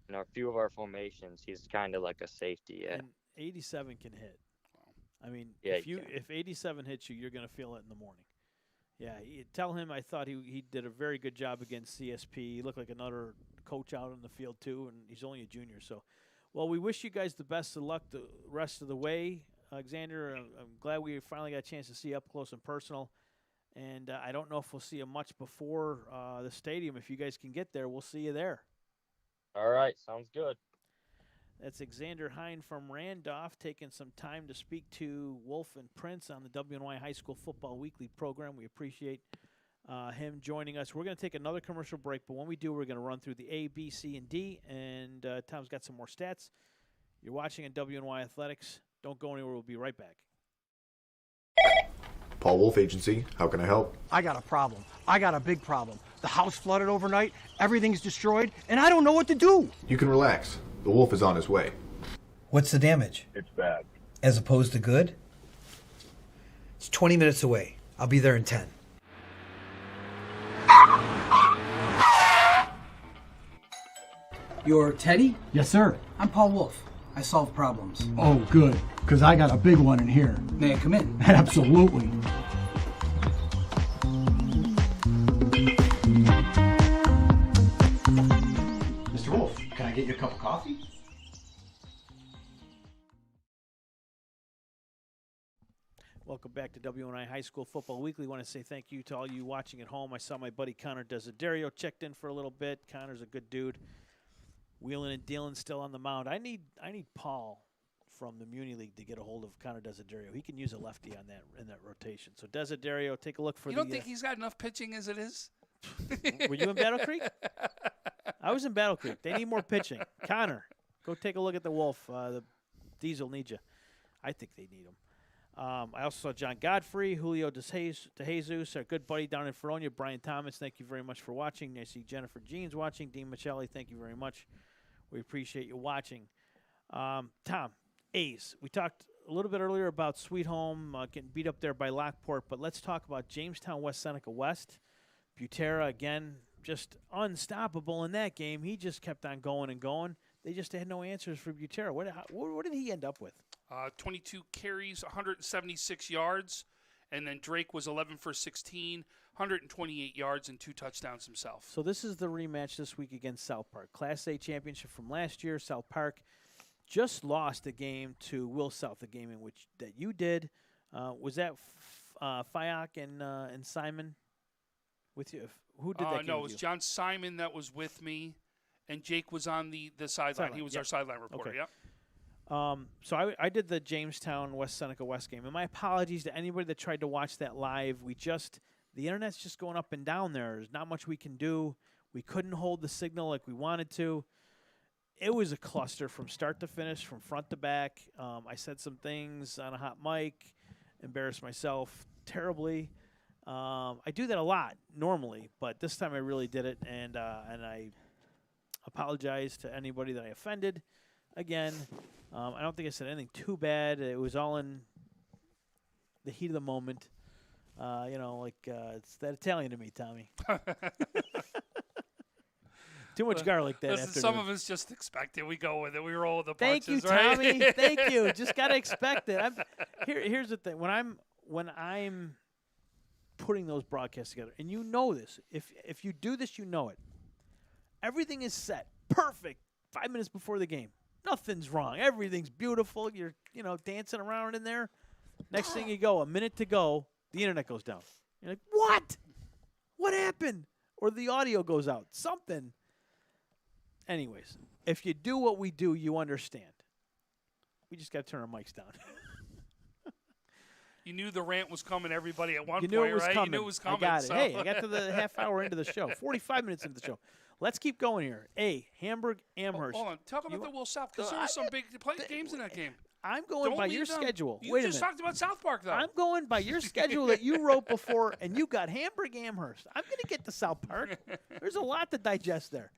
in a few of our formations, he's kind of like a safety. Yeah. And 87 can hit. I mean, yeah, if 87 hits you, you're going to feel it in the morning. Yeah, tell him I thought he did a very good job against CSP. He looked like another coach out on the field too, and he's only a junior. So, well, we wish you guys the best of luck the rest of the way. Alexander, I'm glad we finally got a chance to see you up close and personal. And I don't know if we'll see you much before the stadium. If you guys can get there, we'll see you there. All right, sounds good. That's Alexander Hind from Randolph taking some time to speak to Wolf and Prince on the WNY High School Football Weekly program. We appreciate him joining us. We're going to take another commercial break, but when we do, we're going to run through the A, B, C, and D, and Tom's got some more stats. You're watching on WNY Athletics. Don't go anywhere. We'll be right back. Paul Wolf Agency. How can I help? I got a problem. I got a big problem. The house flooded overnight, everything's destroyed, and I don't know what to do. You can relax. The wolf is on his way. What's the damage? It's bad. As opposed to good? It's 20 minutes away. I'll be there in 10. You're Teddy? Yes, sir. I'm Paul Wolf. I solve problems. Oh, good, because I got a big one in here. May I come in? Absolutely. Mr. Wolf, can I get you a cup of coffee? Welcome back to WNY High School Football Weekly. Want to say thank you to all you watching at home. I saw my buddy Connor Desiderio checked in for a little bit. Connor's a good dude. Wheeling and dealing still on the mound. I need Paul from the Muni League to get a hold of Connor Desiderio. He can use a lefty on that in that rotation. So Desiderio, take a look for You don't think he's got enough pitching as it is? Were you in Battle Creek? I was in Battle Creek. They need more pitching. Connor, go take a look at the Wolf. The Diesel needs you. I think they need him. I also saw John Godfrey, Julio DeJesus, our good buddy down in Fredonia, Brian Thomas. Thank you very much for watching. I see Jennifer Jeans watching. Dean Michelli, thank you very much. We appreciate you watching. Tom, A's. We talked a little bit earlier about Sweet Home getting beat up there by Lockport, but let's talk about Jamestown, West Seneca West. Butera, again, just unstoppable in that game. He just kept on going and going. They just had no answers for Butera. What did he end up with? 22 carries, 176 yards, and then Drake was 11 for 16, 128 yards and 2 touchdowns himself. So this is the rematch this week against South Park. Class A championship from last year. South Park just lost a game to Will South, a game in which that you did. Was that Fayok and Simon with you? Who did that game No, it with was you? John Simon that was with me, and Jake was on the sideline. He was our sideline reporter, Okay. yep. So I did the Jamestown West Seneca West game, and my apologies to anybody that tried to watch that live. The internet's just going up and down there. There's not much we can do. We couldn't hold the signal like we wanted to. It was a cluster from start to finish, from front to back. I said some things on a hot mic, embarrassed myself terribly. I do that a lot normally, but this time I really did it, and I apologize to anybody that I offended. Again, I don't think I said anything too bad. It was all in the heat of the moment. It's that Italian to me, Tommy. Too much garlic that Listen, afternoon. some of us just expect it. We go with it. We roll with the Thank punches, you, right? Tommy. Thank you. Just gotta expect it. Here's the thing. When I'm putting those broadcasts together, and you know this, if you do this, you know it. Everything is set, perfect. 5 minutes before the game, nothing's wrong. Everything's beautiful. You're dancing around in there. Next thing you go, a minute to go, the internet goes down. You're like, what? What happened? Or the audio goes out. Something. Anyways, if you do what we do, you understand. We just got to turn our mics down. You knew the rant was coming, everybody, at one You point, knew it was right? coming. You knew it was coming. I got it. So. Hey, I got to the half hour into the show. 45 minutes into the show. Let's keep going here. Hamburg, Amherst. Hold on. Talk about the Will South, because there were some big games in that game. I'm going by your schedule. You Wait a just minute. talked about South Park, though. I'm going by your schedule that you wrote before, and you got Hamburg, Amherst. I'm going to get to South Park. There's a lot to digest there.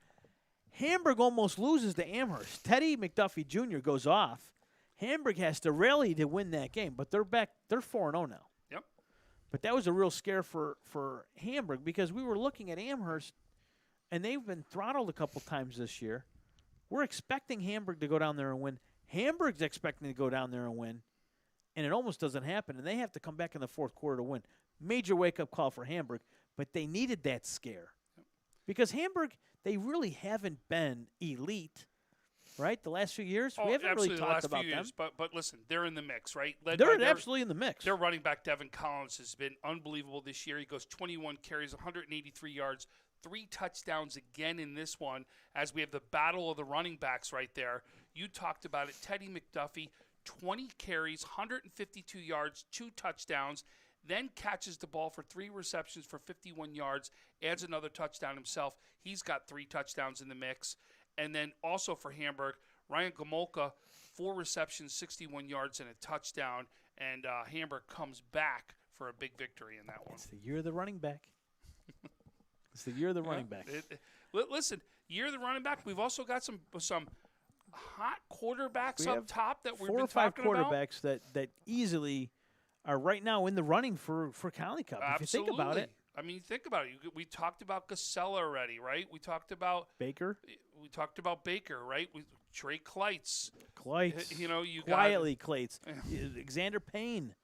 Hamburg almost loses to Amherst. Teddy McDuffie Jr. goes off. Hamburg has to rally to win that game, but they're back. They're 4-0 now. Yep. But that was a real scare for Hamburg because we were looking at Amherst, and they've been throttled a couple times this year. We're expecting Hamburg to go down there and win. Hamburg's expecting to go down there and win, and it almost doesn't happen, and they have to come back in the fourth quarter to win. Major wake-up call for Hamburg, but they needed that scare. Because Hamburg, they really haven't been elite, right? The last few years, we haven't really talked about them. But listen, they're in the mix, right? They're absolutely in the mix. Their running back, Devin Collins, has been unbelievable this year. He goes 21 carries, 183 yards, 3 touchdowns again in this one, as we have the battle of the running backs right there. You talked about it. Teddy McDuffie, 20 carries, 152 yards, 2 touchdowns, then catches the ball for 3 receptions for 51 yards, adds another touchdown himself. He's got 3 touchdowns in the mix. And then also for Hamburg, Ryan Gomolka, 4 receptions, 61 yards, and a touchdown. And Hamburg comes back for a big victory in that one. It's the year of the running back. It's the year of the running back. Listen, year of the running back. We've also got some hot quarterbacks We up have top that we've 4 been or 5 talking about. quarterbacks that easily are right now in the running for County Cup. Absolutely. If you think about it. I mean, think about it. We talked about Casella already, right? We talked about Baker. Baker, right? Trey Kleitz. You quietly Clates. Alexander Payne.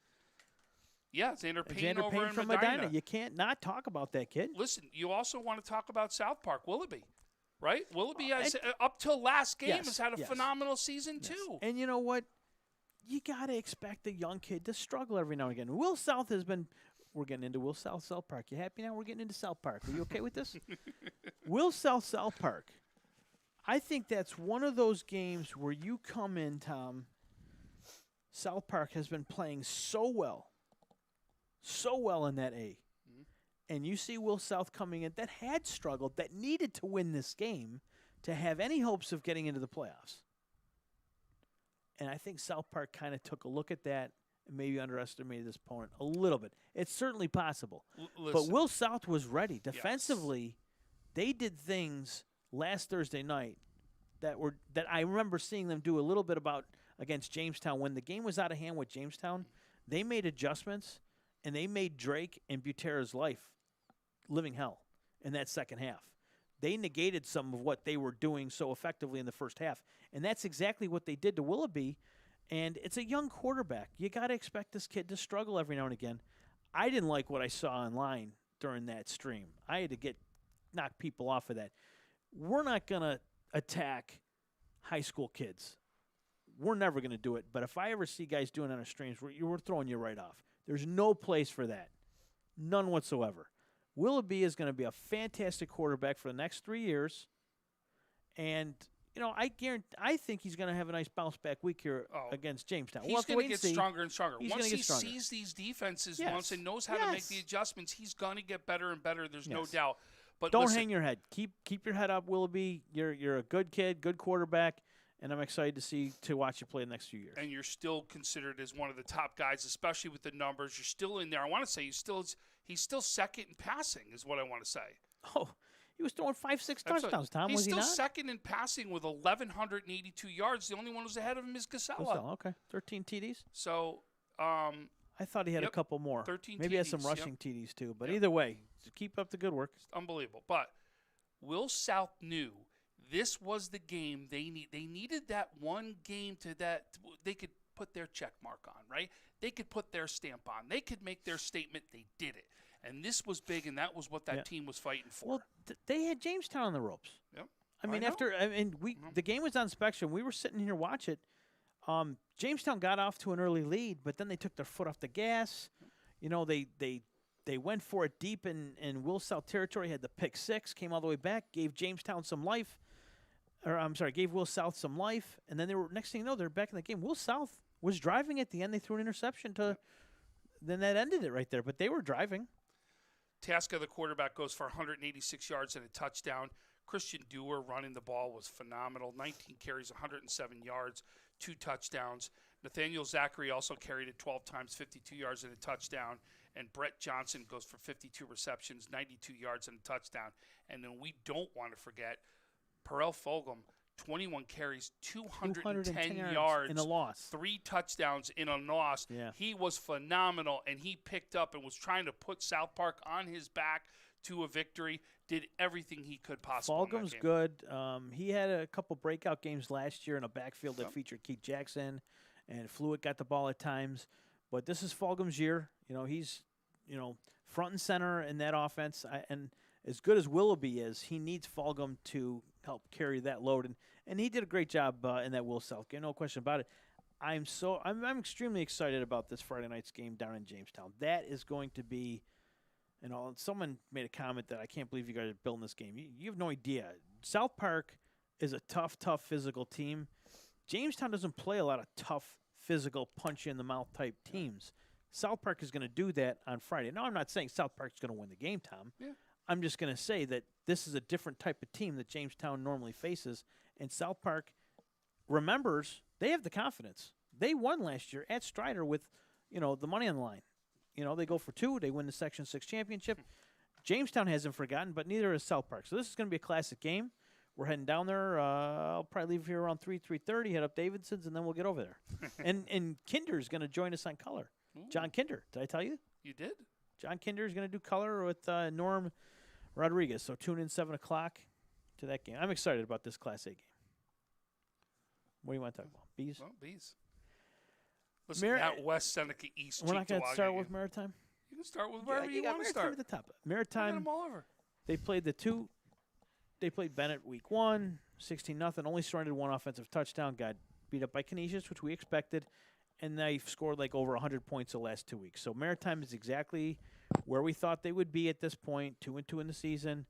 Yeah, Xander Payne Alexander over Payne in from Medina. You can't not talk about that kid. Listen, you also want to talk about South Park, Willoughby, right? Willoughby, up till last game, has had a phenomenal season, too. And you know what? You got to expect a young kid to struggle every now and again. Will South has been – we're getting into Will South Park. You happy now? We're getting into South Park. Are you okay with this? Will South Park. I think that's one of those games where you come in, Tom. South Park has been playing so well in that A. And you see Will South coming in that had struggled, that needed to win this game to have any hopes of getting into the playoffs. And I think South Park kind of took a look at that and maybe underestimated this opponent a little bit. It's certainly possible. But Will South was ready. Defensively, they did things last Thursday night that I remember seeing them do a little bit about against Jamestown. When the game was out of hand with Jamestown, they made adjustments, and they made Drake and Butera's life living hell in that second half. They negated some of what they were doing so effectively in the first half, and that's exactly what they did to Willoughby. And it's a young quarterback. You got to expect this kid to struggle every now and again. I didn't like what I saw online during that stream. I had to knock people off of that. We're not going to attack high school kids. We're never going to do it. But if I ever see guys doing it on our streams, we're throwing you right off. There's no place for that. None whatsoever. Willoughby is going to be a fantastic quarterback for the next 3 years. And, I think he's going to have a nice bounce-back week here against Jamestown. He's going to get stronger and stronger. Once he stronger. sees these defenses once and knows how to make the adjustments, he's going to get better and better. There's no doubt. But don't hang your head. Keep your head up, Willoughby. You're a good kid, good quarterback. And I'm excited to watch you play the next few years. And you're still considered as one of the top guys, especially with the numbers. You're still in there. I want to say he's still second in passing is what I want to say. Oh, he was throwing 5-6 touchdowns, Tom, was he not? He's still second in passing with 1,182 yards. The only one who's ahead of him is Casella. Okay, 13 TDs. So I thought he had a couple more. 13 Maybe he had some rushing TDs too. But either way, keep up the good work. It's unbelievable. But Will South knew this was the game they need. They needed that one game that they could put their check mark on, right? They could put their stamp on. They could make their statement. They did it. And this was big, and that was what that team was fighting for. Well, they had Jamestown on the ropes. Yep. The game was on Spectrum. We were sitting here watching it. Jamestown got off to an early lead, but then they took their foot off the gas. They went for it deep in Will South territory, had the pick six, came all the way back, gave Jamestown some life. Gave Will South some life, and then next thing you know, they're back in the game. Will South was driving at the end. They threw an interception then that ended it right there, but they were driving. Tasca, the quarterback, goes for 186 yards and a touchdown. Christian Dewar running the ball was phenomenal. 19 carries, 107 yards, 2 touchdowns. Nathaniel Zachary also carried it 12 times, 52 yards and a touchdown. And Brett Johnson goes for 52 receptions, 92 yards and a touchdown. And then we don't want to forget Perel Fulgham, 21 carries, 210 yards in a loss. 3 touchdowns in a loss. Yeah. He was phenomenal, and he picked up and was trying to put South Park on his back to a victory, did everything he could possibly. Fulgham's good. He had a couple breakout games last year in a backfield that featured Keith Jackson, and Fluid got the ball at times. But this is Fulgham's year. He's front and center in that offense. And as good as Willoughby is, he needs Fulgham to help carry that load. And he did a great job in that Will South game, no question about it. I'm extremely excited about this Friday night's game down in Jamestown. That is going to be, someone made a comment that I can't believe you guys are building this game. You have no idea. South Park is a tough physical team. Jamestown doesn't play a lot of tough, physical, punch-you-in-the-mouth type teams. South Park is going to do that on Friday. Now, I'm not saying South Park's going to win the game, Tom. Yeah. I'm just going to say that this is a different type of team that Jamestown normally faces, and South Park remembers they have the confidence. They won last year at Strider with, the money on the line. You know, they go for 2. They win the Section 6 championship. Jamestown hasn't forgotten, but neither has South Park. So this is going to be a classic game. We're heading down there. I'll probably leave here around 3:30, head up Davidson's, and then we'll get over there. and Kinder's going to join us on color. Ooh. John Kinder. Did I tell you? You did? John Kinder is going to do color with Norm Rodriguez. So tune in 7 o'clock to that game. I'm excited about this Class A game. What do you want to talk about? Bees? Well, bees. Listen, that West Seneca East. We're not going to Cheektowaga start game. with Maritime? You can start with wherever you got want to Maritime start. at the top. Get Maritime, them all over. they played the 2. They played Bennett week 1, 16-0. Only surrendered 1 offensive touchdown. Got beat up by Canisius, which we expected. And they've scored like over 100 points the last 2 weeks. So Maritime is exactly where we thought they would be at this point, 2-2 in the season.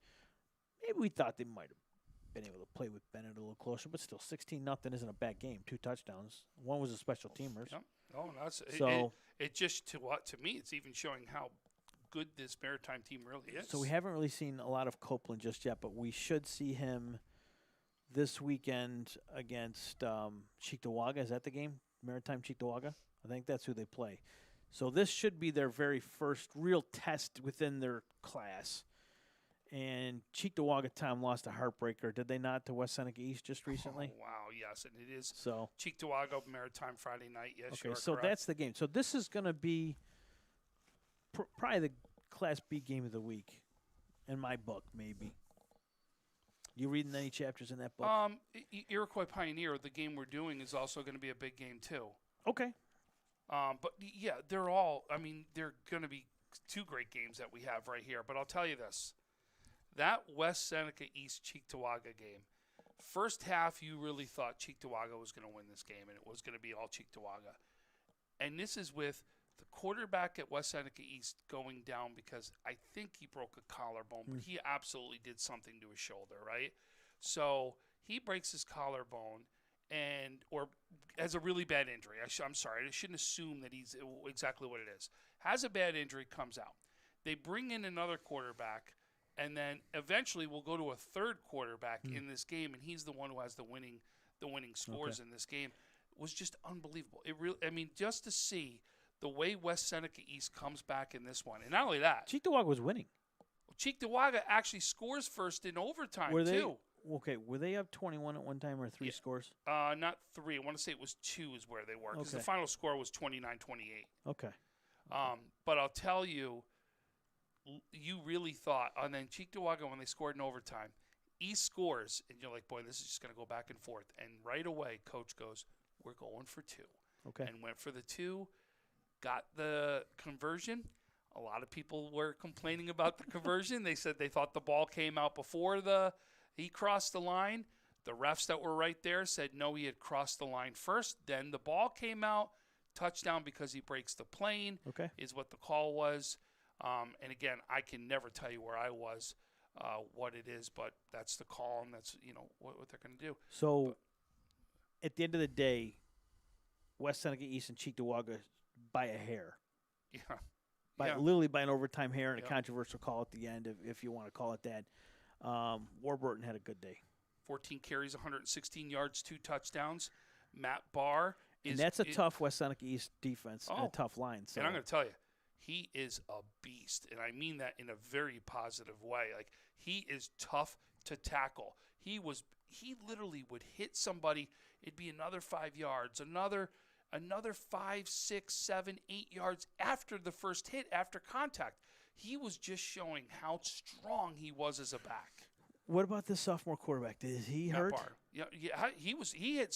Maybe we thought they might have been able to play with Bennett a little closer, but still 16-0 isn't a bad game. 2 touchdowns. One was a special teamers. Yep. Oh, that's So it just to me, it's even showing how good this Maritime team really is. So we haven't really seen a lot of Copeland just yet, but we should see him this weekend against Cheektowaga. Is that the game? Maritime Cheektowaga? I think that's who they play. So this should be their very first real test within their class. And Cheektowaga time lost a heartbreaker, did they not, to West Seneca East just recently? Oh, wow, yes, and it is. So Cheektowaga Maritime Friday night. Yes, okay, you're so correct. that's the game. So this is going to be probably the Class B game of the week, in my book, maybe. You reading any chapters in that book? Iroquois Pioneer, the game we're doing, is also going to be a big game too. Okay. But yeah, they're all. I mean, they're going to be 2 great games that we have right here. But I'll tell you this: that West Seneca East Cheektowaga game. First half, you really thought Cheektowaga was going to win this game, and it was going to be all Cheektowaga. And this is with the quarterback at West Seneca East going down because I think he broke a collarbone, but he absolutely did something to his shoulder, right? So he breaks his collarbone or has a really bad injury. I'm sorry, I shouldn't assume that he's exactly what it is. Has a bad injury, comes out. They bring in another quarterback, and then eventually we'll go to a third quarterback in this game, and he's the one who has the winning scores in this game. It was just unbelievable. It really, I mean, just to see the way West Seneca East comes back in this one. And not only that, Cheektowaga was winning. Cheektowaga actually scores first in overtime, too. Okay, were they up 21 at one time or 3 scores? Not 3. I want to say it was 2 is where they were because the final score was 29-28. Okay. But I'll tell you, you really thought, and then Cheektowaga, when they scored in overtime, East scores, and you're like, boy, this is just going to go back and forth. And right away, coach goes, we're going for 2. Okay. And went for the 2. Got the conversion. A lot of people were complaining about the conversion. They said they thought the ball came out before he crossed the line. The refs that were right there said no, he had crossed the line first. Then the ball came out, touchdown because he breaks the plane. Okay. Is what the call was. And again, I can never tell you where I was, what it is, but that's the call, and that's what they're going to do. So, at the end of the day, West Seneca East and Cheektowaga by a hair. Yeah. Literally by an overtime hair and a controversial call at the end, if you want to call it that. Warburton had a good day. 14 carries, 116 yards, 2 touchdowns. Matt Barr is. And that's a tough West Seneca East defense and a tough line. So. And I'm going to tell you, he is a beast, and I mean that in a very positive way. Like, he is tough to tackle. He literally would hit somebody. It'd be another 5 yards, another 5, 6, 7, 8 yards after the first hit, after contact. He was just showing how strong he was as a back. What about this sophomore quarterback? Is he hurt? Barr. Yeah, he hit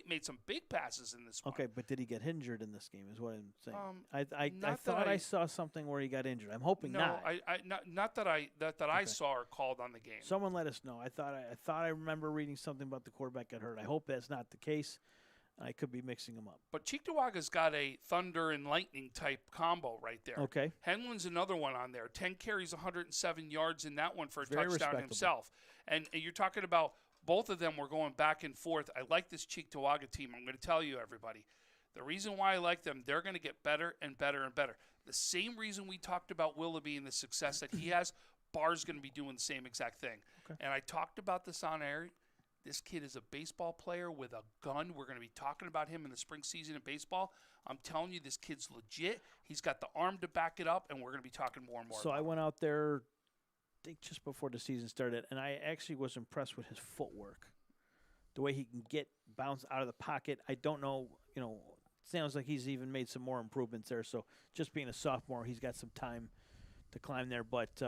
made some big passes in this one. Okay, but did he get injured in this game? Is what I'm saying. I thought I saw something where he got injured. I'm hoping not. Not that I saw or called on the game. Someone let us know. I thought I remember reading something about the quarterback got hurt. I hope that's not the case. I could be mixing them up. But Cheektowaga's got a thunder and lightning type combo right there. Okay. Henlin's another one on there. 10 carries, 107 yards in that one for a Very touchdown himself. And you're talking about both of them were going back and forth. I like this Cheektowaga team. I'm going to tell you, everybody. The reason why I like them, they're going to get better and better and better. The same reason we talked about Willoughby and the success that he has, Barr's going to be doing the same exact thing. Okay. And I talked about this on air. This kid is a baseball player with a gun. We're going to be talking about him in the spring season of baseball. I'm telling you, this kid's legit. He's got the arm to back it up, and we're going to be talking more and more So about I him. went out there, I think just before the season started, and I actually was impressed with his footwork, the way he can get bounce out of the pocket. I don't know, sounds like he's even made some more improvements there. So just being a sophomore, he's got some time to climb there. But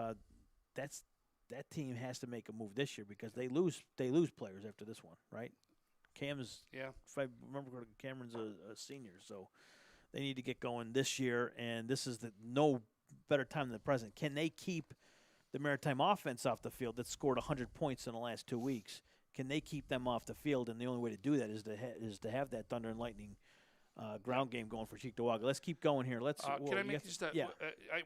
that team has to make a move this year because they lose players after this one, right? Cam's, Yeah. if I remember correctly, Cameron's a senior, so they need to get going this year. And this is no better time than the present. Can they keep the Maritime offense off the field that scored 100 points in the last 2 weeks? Can they keep them off the field? And the only way to do that is to have that Thunder and Lightning ground game going for Cheektowaga. Let's keep going here. Can I make just a? Yeah.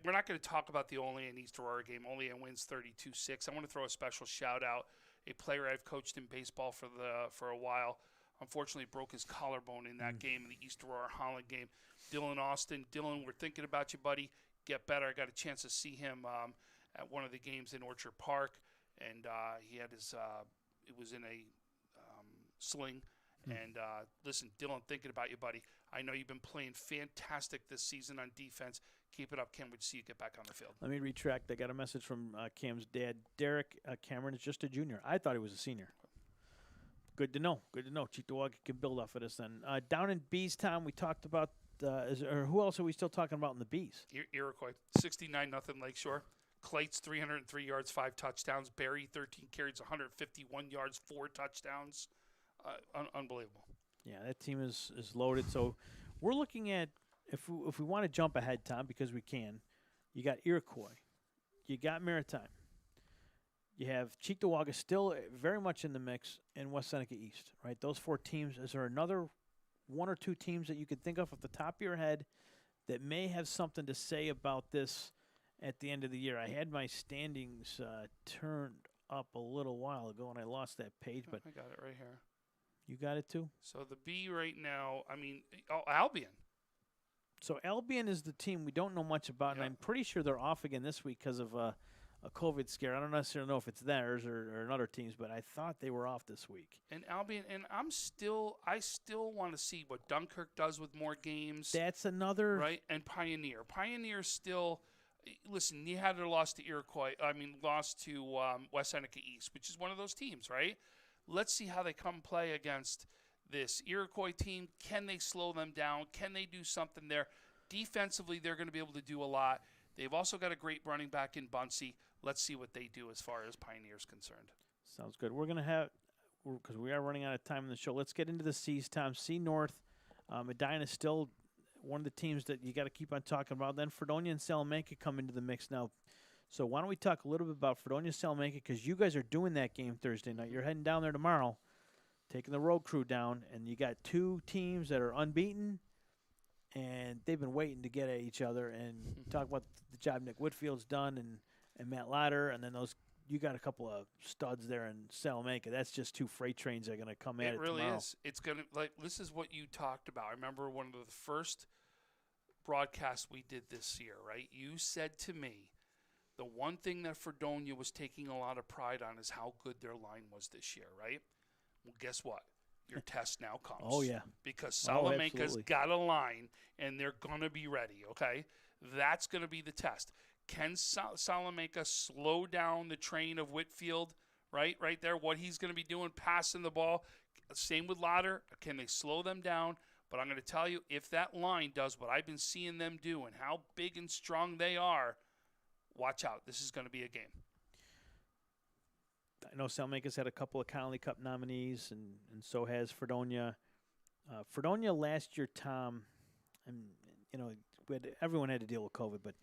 We're not going to talk about the Olean East Aurora game. Olean wins 32-6. I want to throw a special shout out. A player I've coached in baseball for a while, unfortunately broke his collarbone in that game, in the East Aurora Holland game. Dylan Austin. Dylan, we're thinking about you, buddy. Get better. I got a chance to see him at one of the games in Orchard Park, and he had his. It was in a sling. And listen, Dylan, thinking about you, buddy. I know you've been playing fantastic this season on defense. Keep it up. Can't wait to see you get back on the field. Let me retract. I got a message from Cam's dad. Derek Cameron is just a junior. I thought he was a senior. Good to know. Cheektowaga can build off of this then. Down in Beestown, we talked about, who else are we still talking about in the Bees? Iroquois, 69-0 Lakeshore. Clates, 303 yards, 5 touchdowns. Barry, 13 carries, 151 yards, 4 touchdowns. Unbelievable. Yeah, that team is loaded. So we're looking at, if we want to jump ahead, Tom, because we can, you got Iroquois. You got Maritime. You have Cheektowaga still very much in the mix, and West Seneca East, right? Those 4 teams. Is there another 1 or 2 teams that you could think of off the top of your head that may have something to say about this at the end of the year? I had my standings turned up a little while ago, and I lost that page. But I got it right here. You got it too? So the B right now, Albion. So Albion is the team we don't know much about, and I'm pretty sure they're off again this week because of a COVID scare. I don't necessarily know if it's theirs or another team's, but I thought they were off this week. And Albion, and I still want to see what Dunkirk does with more games. That's another right. And Pioneer. Pioneer still. Listen, you had their loss to Iroquois. Lost to West Seneca East, which is one of those teams, right? Let's see how they come play against this Iroquois team. Can they slow them down? Can they do something there? Defensively, they're going to be able to do a lot. They've also got a great running back in Bunsey. Let's see what they do as far as Pioneer's concerned. Sounds good. We're going to have, because we are running out of time in the show, let's get into the C's, Tom. C North, Medina is still one of the teams that you got to keep on talking about. Then Fredonia and Salamanca come into the mix now. So why don't we talk a little bit about Fredonia and Salamanca, because you guys are doing that game Thursday night. You're heading down there tomorrow, taking the road crew down, and you got 2 teams that are unbeaten, and they've been waiting to get at each other and talk about the job Nick Whitfield's done and Matt Lauder, and then you got a couple of studs there in Salamanca. That's just 2 freight trains that are going to come at it really tomorrow. Is. It's going to, this is what you talked about. I remember one of the first broadcasts we did this year, right? You said to me, the one thing that Fredonia was taking a lot of pride on is how good their line was this year, right? Well, guess what? Your test now comes. Oh, yeah. Because Salamanca's absolutely. got a line, and they're going to be ready, okay? That's going to be the test. Can Salamanca slow down the train of Whitfield, right there, what he's going to be doing, passing the ball? Same with Lauder. Can they slow them down? But I'm going to tell you, if that line does what I've been seeing them do and how big and strong they are, watch out. This is going to be a game. I know Salamanca's had a couple of Connolly Cup nominees, and so has Fredonia. Fredonia last year, Tom, and everyone had to deal with COVID, but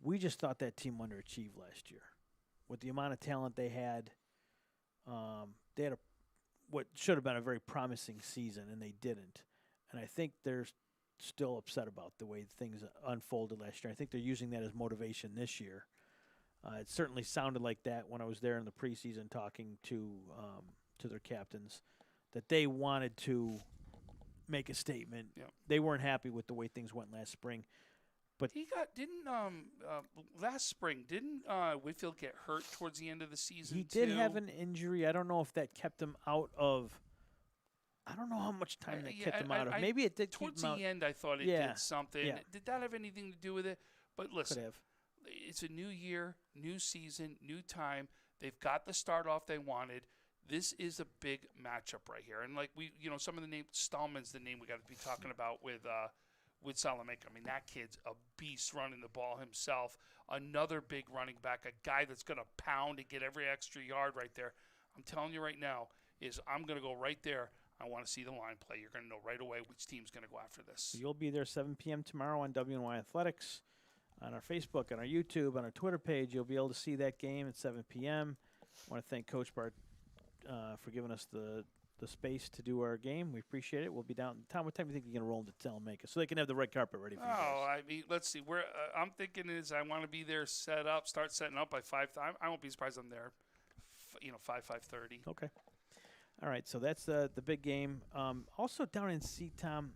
we just thought that team underachieved last year. With the amount of talent they had what should have been a very promising season, and they didn't. And I think they're still upset about the way things unfolded last year. I think they're using that as motivation this year. It certainly sounded like that when I was there in the preseason talking to their captains, that they wanted to make a statement. Yep. They weren't happy with the way things went last spring. But last spring didn't Whitfield get hurt towards the end of the season? he did too? have an injury. I don't know if that kept him out of. I don't know how much time that kept him out of. Maybe it did towards keep him out. the end. I thought it Yeah, did something. yeah. Did that have anything to do with it? But listen, Could have. it's a new year, new season, new time. They've got the start off they wanted. This is a big matchup right here, and like some of the names. Stallman's the name we got to be talking about with Salamanca. I mean, that kid's a beast running the ball himself. Another big running back, a guy that's going to pound and get every extra yard right there. I'm telling you right now, I'm going to go right there. I want to see the line play. You're going to know right away which team's going to go after this. You'll be there 7 p.m. tomorrow on WNY Athletics, on our Facebook, on our YouTube, on our Twitter page. You'll be able to see that game at 7 p.m. I want to thank Coach Bart for giving us the space to do our game. We appreciate it. We'll be down. Tom, what time do you think you're going to roll into Salamanca so they can have the red carpet ready for you guys? I mean, let's see. I'm thinking I want to be there start setting up by 5. I won't be surprised I'm there, 5:30. Okay. All right, so that's the big game. Also down in Tom.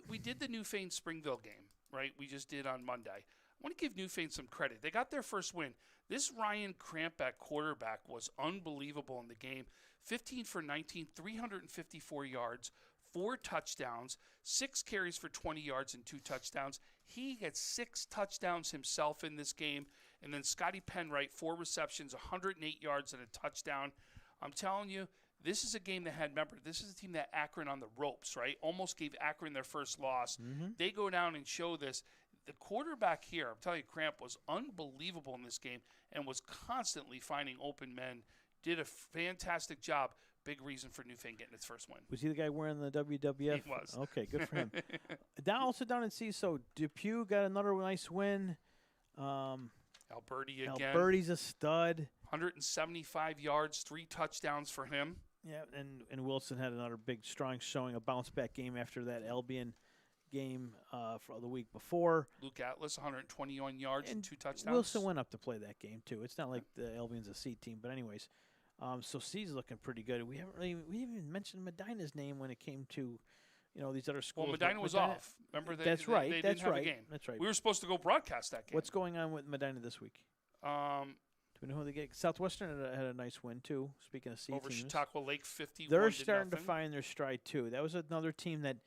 We did the Newfane Springville game, right? We just did on Monday. I want to give Newfane some credit. They got their first win. This Ryan Cramp at quarterback was unbelievable in the game. 15 for 19, 354 yards, 4 touchdowns, 6 carries for 20 yards and 2 touchdowns. He had 6 touchdowns himself in this game. And then Scotty Penwright, 4 receptions, 108 yards and a touchdown. I'm telling you, this is a game that this is a team that Akron on the ropes, right? Almost gave Akron their first loss. Mm-hmm. They go down and show this. The quarterback here, I'm telling you, Cramp was unbelievable in this game and was constantly finding open men. Did a fantastic job. Big reason for Newfane getting its first win. Was he the guy wearing the WWF? He was. Okay, good for him. down in CISO, Depew got another nice win. Alberti again. Alberti's a stud. 175 yards, 3 touchdowns for him. Yeah, and Wilson had another big, strong showing, a bounce-back game after that Albion game for the week before. Luke Atlas, 121 yards and 2 touchdowns. Wilson went up to play that game, too. It's not like the Albion's a C team, but anyways. So C's looking pretty good. We haven't even mentioned Medina's name when it came to, these other schools. Well, Medina was off. Remember, they didn't have a game. That's right. We were supposed to go broadcast that game. What's going on with Medina this week? Do we know who they get? Southwestern had a nice win, too, speaking of C over teams. Chautauqua Lake, 51 They're starting to find their stride, too. That was another team that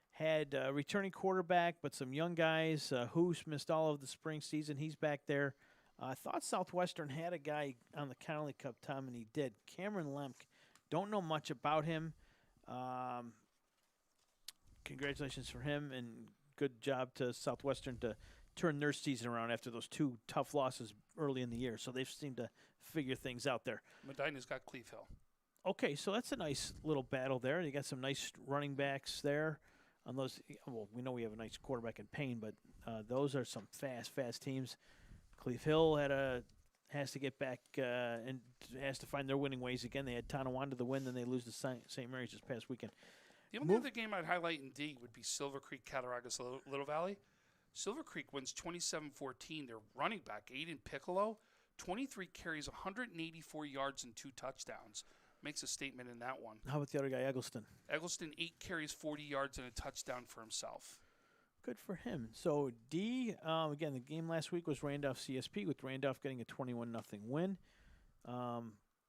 had a returning quarterback, but some young guys. Hoos missed all of the spring season. He's back there. I thought Southwestern had a guy on the Connolly Cup, Tom, and he did. Cameron Lemke. Don't know much about him. Congratulations for him, and good job to Southwestern to turn their season around after those 2 tough losses early in the year. So they've seemed to figure things out there. Medina's got Cleve Hill. Okay, so that's a nice little battle there. You got some nice running backs there. On those, well, we know we have a nice quarterback in Payne, but those are some fast teams. Cleve Hill has to get back and has to find their winning ways again. They had Tonawanda to win, then they lose to St. Mary's this past weekend. The only other game I'd highlight in D would be Silver Creek, Cattaraugus, Little Valley. Silver Creek wins 27-14. Their running back, Aiden Piccolo, 23 carries, 184 yards and 2 touchdowns. Makes a statement in that one. How about the other guy, Eggleston? Eggleston, 8 carries, 40 yards and a touchdown for himself. Good for him. So D, again, the game last week was Randolph CSP, with Randolph getting a 21-0 win.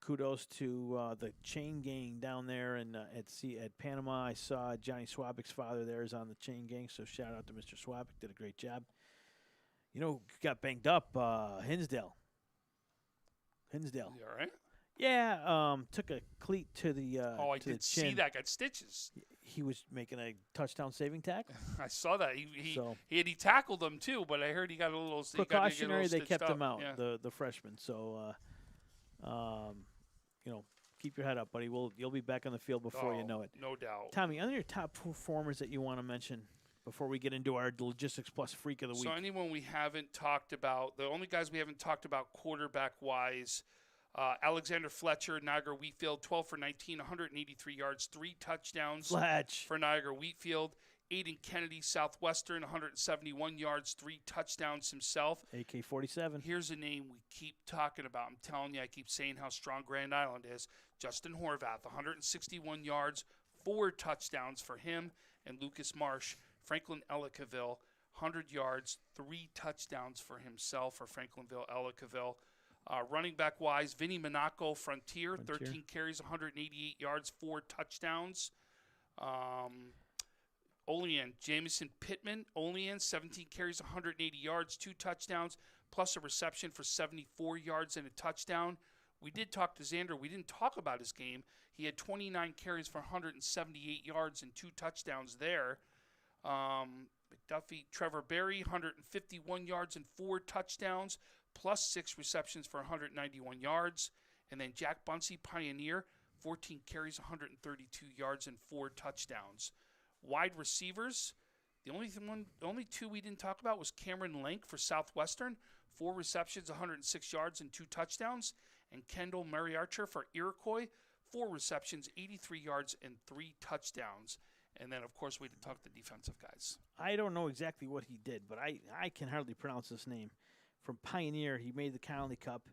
Kudos to the chain gang down there at Panama. I saw Johnny Swabik's father there is on the chain gang, so shout out to Mr. Swabik. Did a great job. Got banged up, Hinsdale. You all right? Yeah, took a cleat to the I to the did chin. see that. Got stitches. He was making a touchdown saving tackle. I saw that. He tackled him too, but I heard he got a little precautionary. They kept up. him out, Yeah. the freshman. So, keep your head up, buddy. You'll be back on the field before you know it. No doubt. Tommy, other your top performers that you want to mention before we get into our Logistics Plus Freak of the Week. So anyone we haven't talked about, the only guys we haven't talked about quarterback wise. Alexander Fletcher, Niagara Wheatfield, 12 for 19, 183 yards, 3 touchdowns for Niagara Wheatfield. Aiden Kennedy, Southwestern, 171 yards, 3 touchdowns himself. AK-47. Here's a name we keep talking about. I'm telling you, I keep saying how strong Grand Island is. Justin Horvath, 161 yards, 4 touchdowns for him. And Lucas Marsh, Franklin Ellicaville, 100 yards, 3 touchdowns for himself for Franklinville, Ellicottville. Running back wise, Vinny Monaco, Frontier, 13 carries, 188 yards, 4 touchdowns. Olean, Jameson Pittman, Olean, 17 carries, 180 yards, 2 touchdowns, plus a reception for 74 yards and a touchdown. We did talk to Xander. We didn't talk about his game. He had 29 carries for 178 yards and 2 touchdowns there. McDuffie, Trevor Berry, 151 yards and 4 touchdowns, plus 6 receptions for 191 yards. And then Jack Bunsey, Pioneer, 14 carries, 132 yards and 4 touchdowns. Wide receivers, the only 2 we didn't talk about was Cameron Lank for Southwestern, 4 receptions, 106 yards and 2 touchdowns. And Kendall Mariarcher for Iroquois, 4 receptions, 83 yards and 3 touchdowns. And then, of course, we did talk to the defensive guys. I don't know exactly what he did, but I can hardly pronounce his name. From Pioneer, he made the County Cup.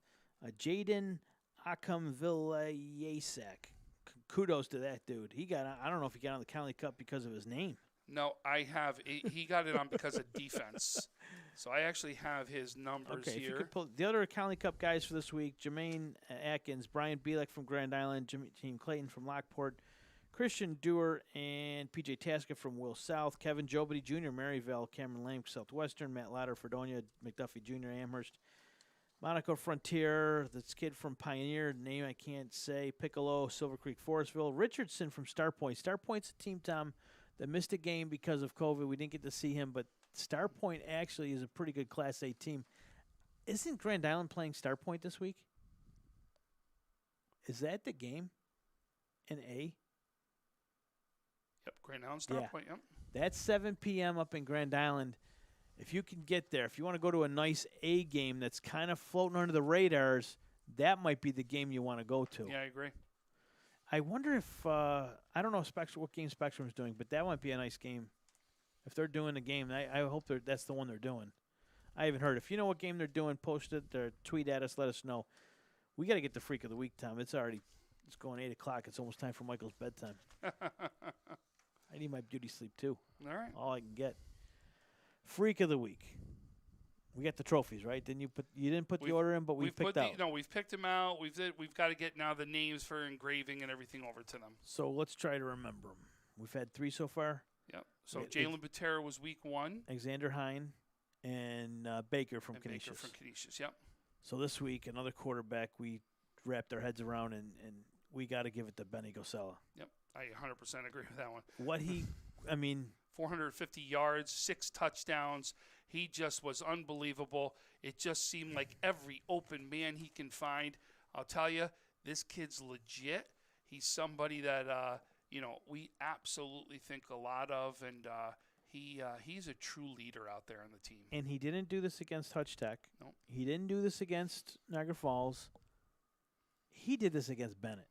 Jaden Akamvillayasak. Kudos to that dude. I don't know if he got on the County Cup because of his name. No, I have. He got it on because of defense. So I actually have his numbers here. If you could here. pull the other County Cup guys for this week: Jermaine Atkins, Brian Bielek from Grand Island, Team Clayton from Lockport, Christian Dewar and PJ Taska from Will South, Kevin Jobity Jr., Maryville, Cameron Lamb, Southwestern, Matt Lauder, Fredonia, McDuffie Jr., Amherst, Monaco Frontier, this kid from Pioneer, name I can't say, Piccolo, Silver Creek, Forestville, Richardson from Starpoint. Starpoint's a team, Tom, that missed a game because of COVID. We didn't get to see him, but Starpoint actually is a pretty good Class A team. Isn't Grand Island playing Starpoint this week? Is that the game in A? Yep, Grand Island Starpoint, yep. That's 7 p.m. up in Grand Island. If you can get there, if you want to go to a nice A game that's kind of floating under the radars, that might be the game you want to go to. Yeah, I agree. I wonder if I don't know what game Spectrum's doing, but that might be a nice game. If they're doing a game, I hope that's the one they're doing. I haven't heard. If you know what game they're doing, post it or tweet at us. Let us know. We got to get the Freak of the Week, Tom. It's going 8 o'clock. It's almost time for Michael's bedtime. I need my beauty sleep too. All right. All I can get. Freak of the Week. We got the trophies, right? You didn't put the order in, but we've picked out. No, we've picked them out. We've got to get now the names for engraving and everything over to them. So let's try to remember them. We've had 3 so far. Yep. So Jalen Butera was week 1. Alexander Hind and Baker from Canisius. Baker from Canisius, yep. So this week, another quarterback we wrapped our heads around, and we got to give it to Benny Gosella. Yep. I 100% agree with that one. 450 yards, 6 touchdowns. He just was unbelievable. It just seemed like every open man he can find. I'll tell you, this kid's legit. He's somebody that we absolutely think a lot of, and he's a true leader out there on the team. And he didn't do this against Touch Tech. Nope. He didn't do this against Niagara Falls. He did this against Bennett.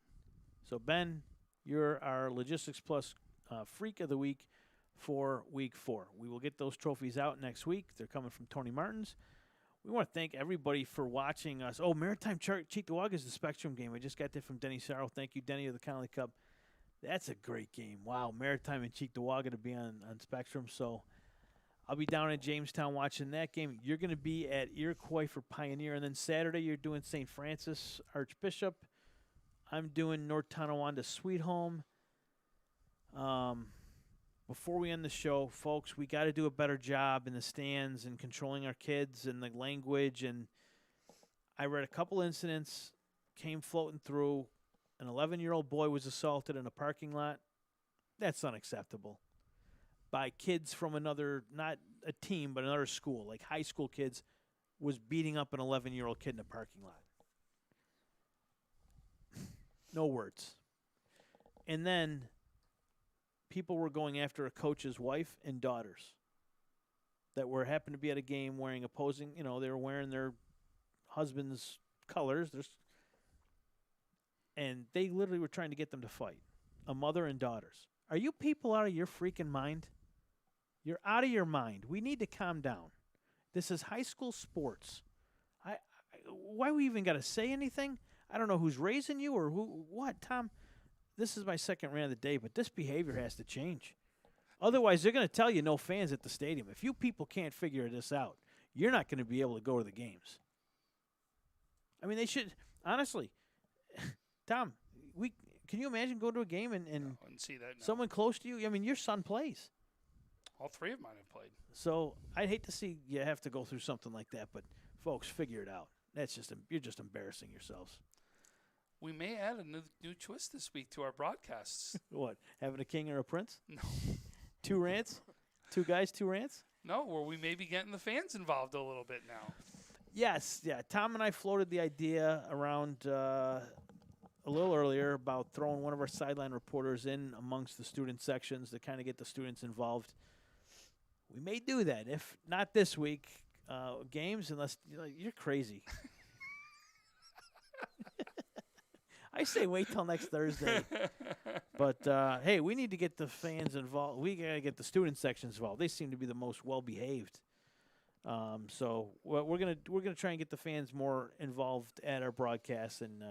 So, Ben, you're our Logistics Plus Freak of the Week for Week 4. We will get those trophies out next week. They're coming from Tony Martin's. We want to thank everybody for watching us. Oh, Maritime Cheektowaga is the Spectrum game. I just got that from Denny Sarro. Thank you, Denny, of the County Cup. That's a great game. Wow, Maritime and Cheektowaga to be on Spectrum. So I'll be down in Jamestown watching that game. You're going to be at Iroquois for Pioneer. And then Saturday, you're doing St. Francis Archbishop. I'm doing North Tonawanda Sweet Home. Before we end the show, folks, we got to do a better job in the stands and controlling our kids and the language. And I read a couple incidents, came floating through. An 11-year-old boy was assaulted in a parking lot. That's unacceptable. By kids from another, not a team, but another school, like high school kids, was beating up an 11-year-old kid in a parking lot. No words. And then people were going after a coach's wife and daughters that happened to be at a game wearing opposing, they were wearing their husband's colors. And they literally were trying to get them to fight, a mother and daughters. Are you people out of your freaking mind? You're out of your mind. We need to calm down. This is high school sports. Why we even got to say anything? I don't know who's raising you or what, Tom. This is my second rant of the day, but this behavior has to change. Otherwise, they're going to tell you no fans at the stadium. If you people can't figure this out, you're not going to be able to go to the games. I mean, they should honestly. Tom, can you imagine going to a game and I wouldn't see that. No. someone close to you? I mean, your son plays. All three of mine have played. So I'd hate to see you have to go through something like that, but folks, figure it out. You're just embarrassing yourselves. We may add a new twist this week to our broadcasts. What? Having a king or a prince? No. 2 rants? 2 guys, 2 rants? No, where we may be getting the fans involved a little bit now. Yes, yeah. Tom and I floated the idea around a little earlier about throwing one of our sideline reporters in amongst the student sections to kind of get the students involved. We may do that, if not this week. Games, unless you're crazy. I say wait till next Thursday. But, hey, we need to get the fans involved. We got to get the student sections involved. They seem to be the most well-behaved. So we're gonna try and get the fans more involved at our broadcasts, and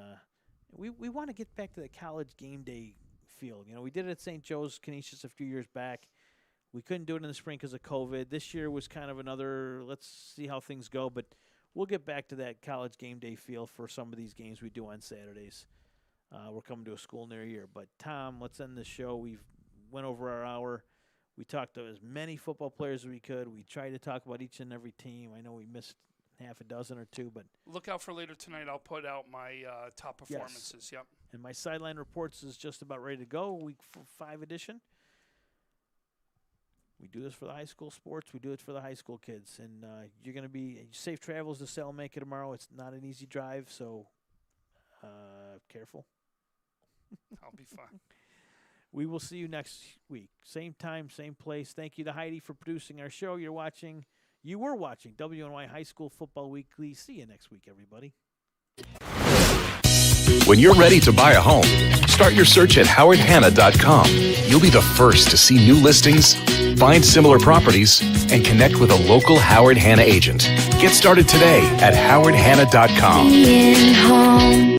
we want to get back to the college game day feel. You know, we did it at St. Joe's Canisius a few years back. We couldn't do it in the spring because of COVID. This year was kind of another, let's see how things go. But we'll get back to that college game day feel for some of these games we do on Saturdays. We're coming to a school near here. But, Tom, let's end this show. We've went over our hour. We talked to as many football players as we could. We tried to talk about each and every team. I know we missed half a dozen or 2, but look out for later tonight. I'll put out my top performances. Yes. Yep. And my sideline reports is just about ready to go. Week 5 edition. We do this for the high school sports. We do it for the high school kids. And you're going to be safe travels to Salamanca tomorrow. It's not an easy drive, so careful. I'll be fine. We will see you next week. Same time, same place. Thank you to Heidi for producing our show. You were watching WNY High School Football Weekly. See you next week, everybody. When you're ready to buy a home, start your search at howardhanna.com. You'll be the first to see new listings, find similar properties, and connect with a local Howard Hanna agent. Get started today at howardhanna.com. Being home.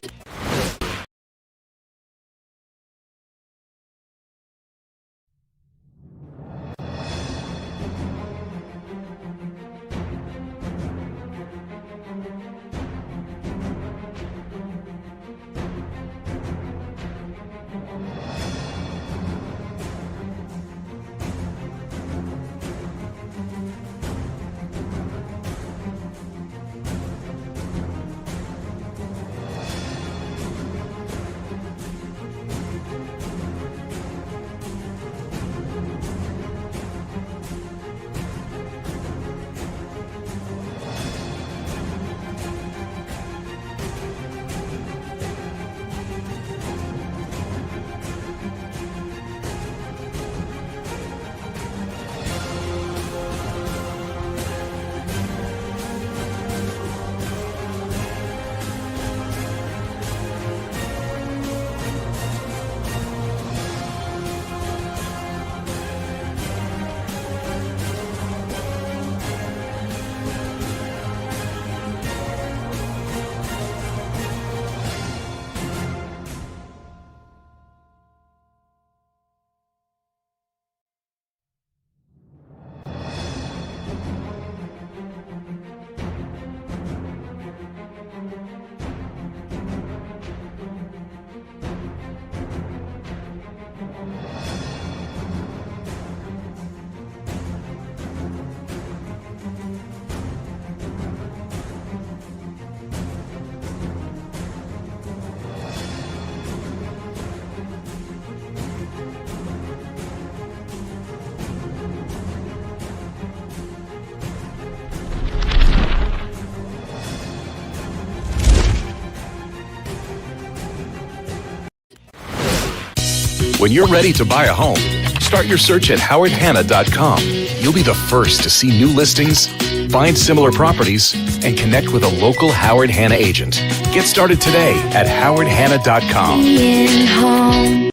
When you're ready to buy a home, start your search at howardhanna.com. You'll be the first to see new listings, find similar properties, and connect with a local Howard Hanna agent. Get started today at howardhanna.com. Being home.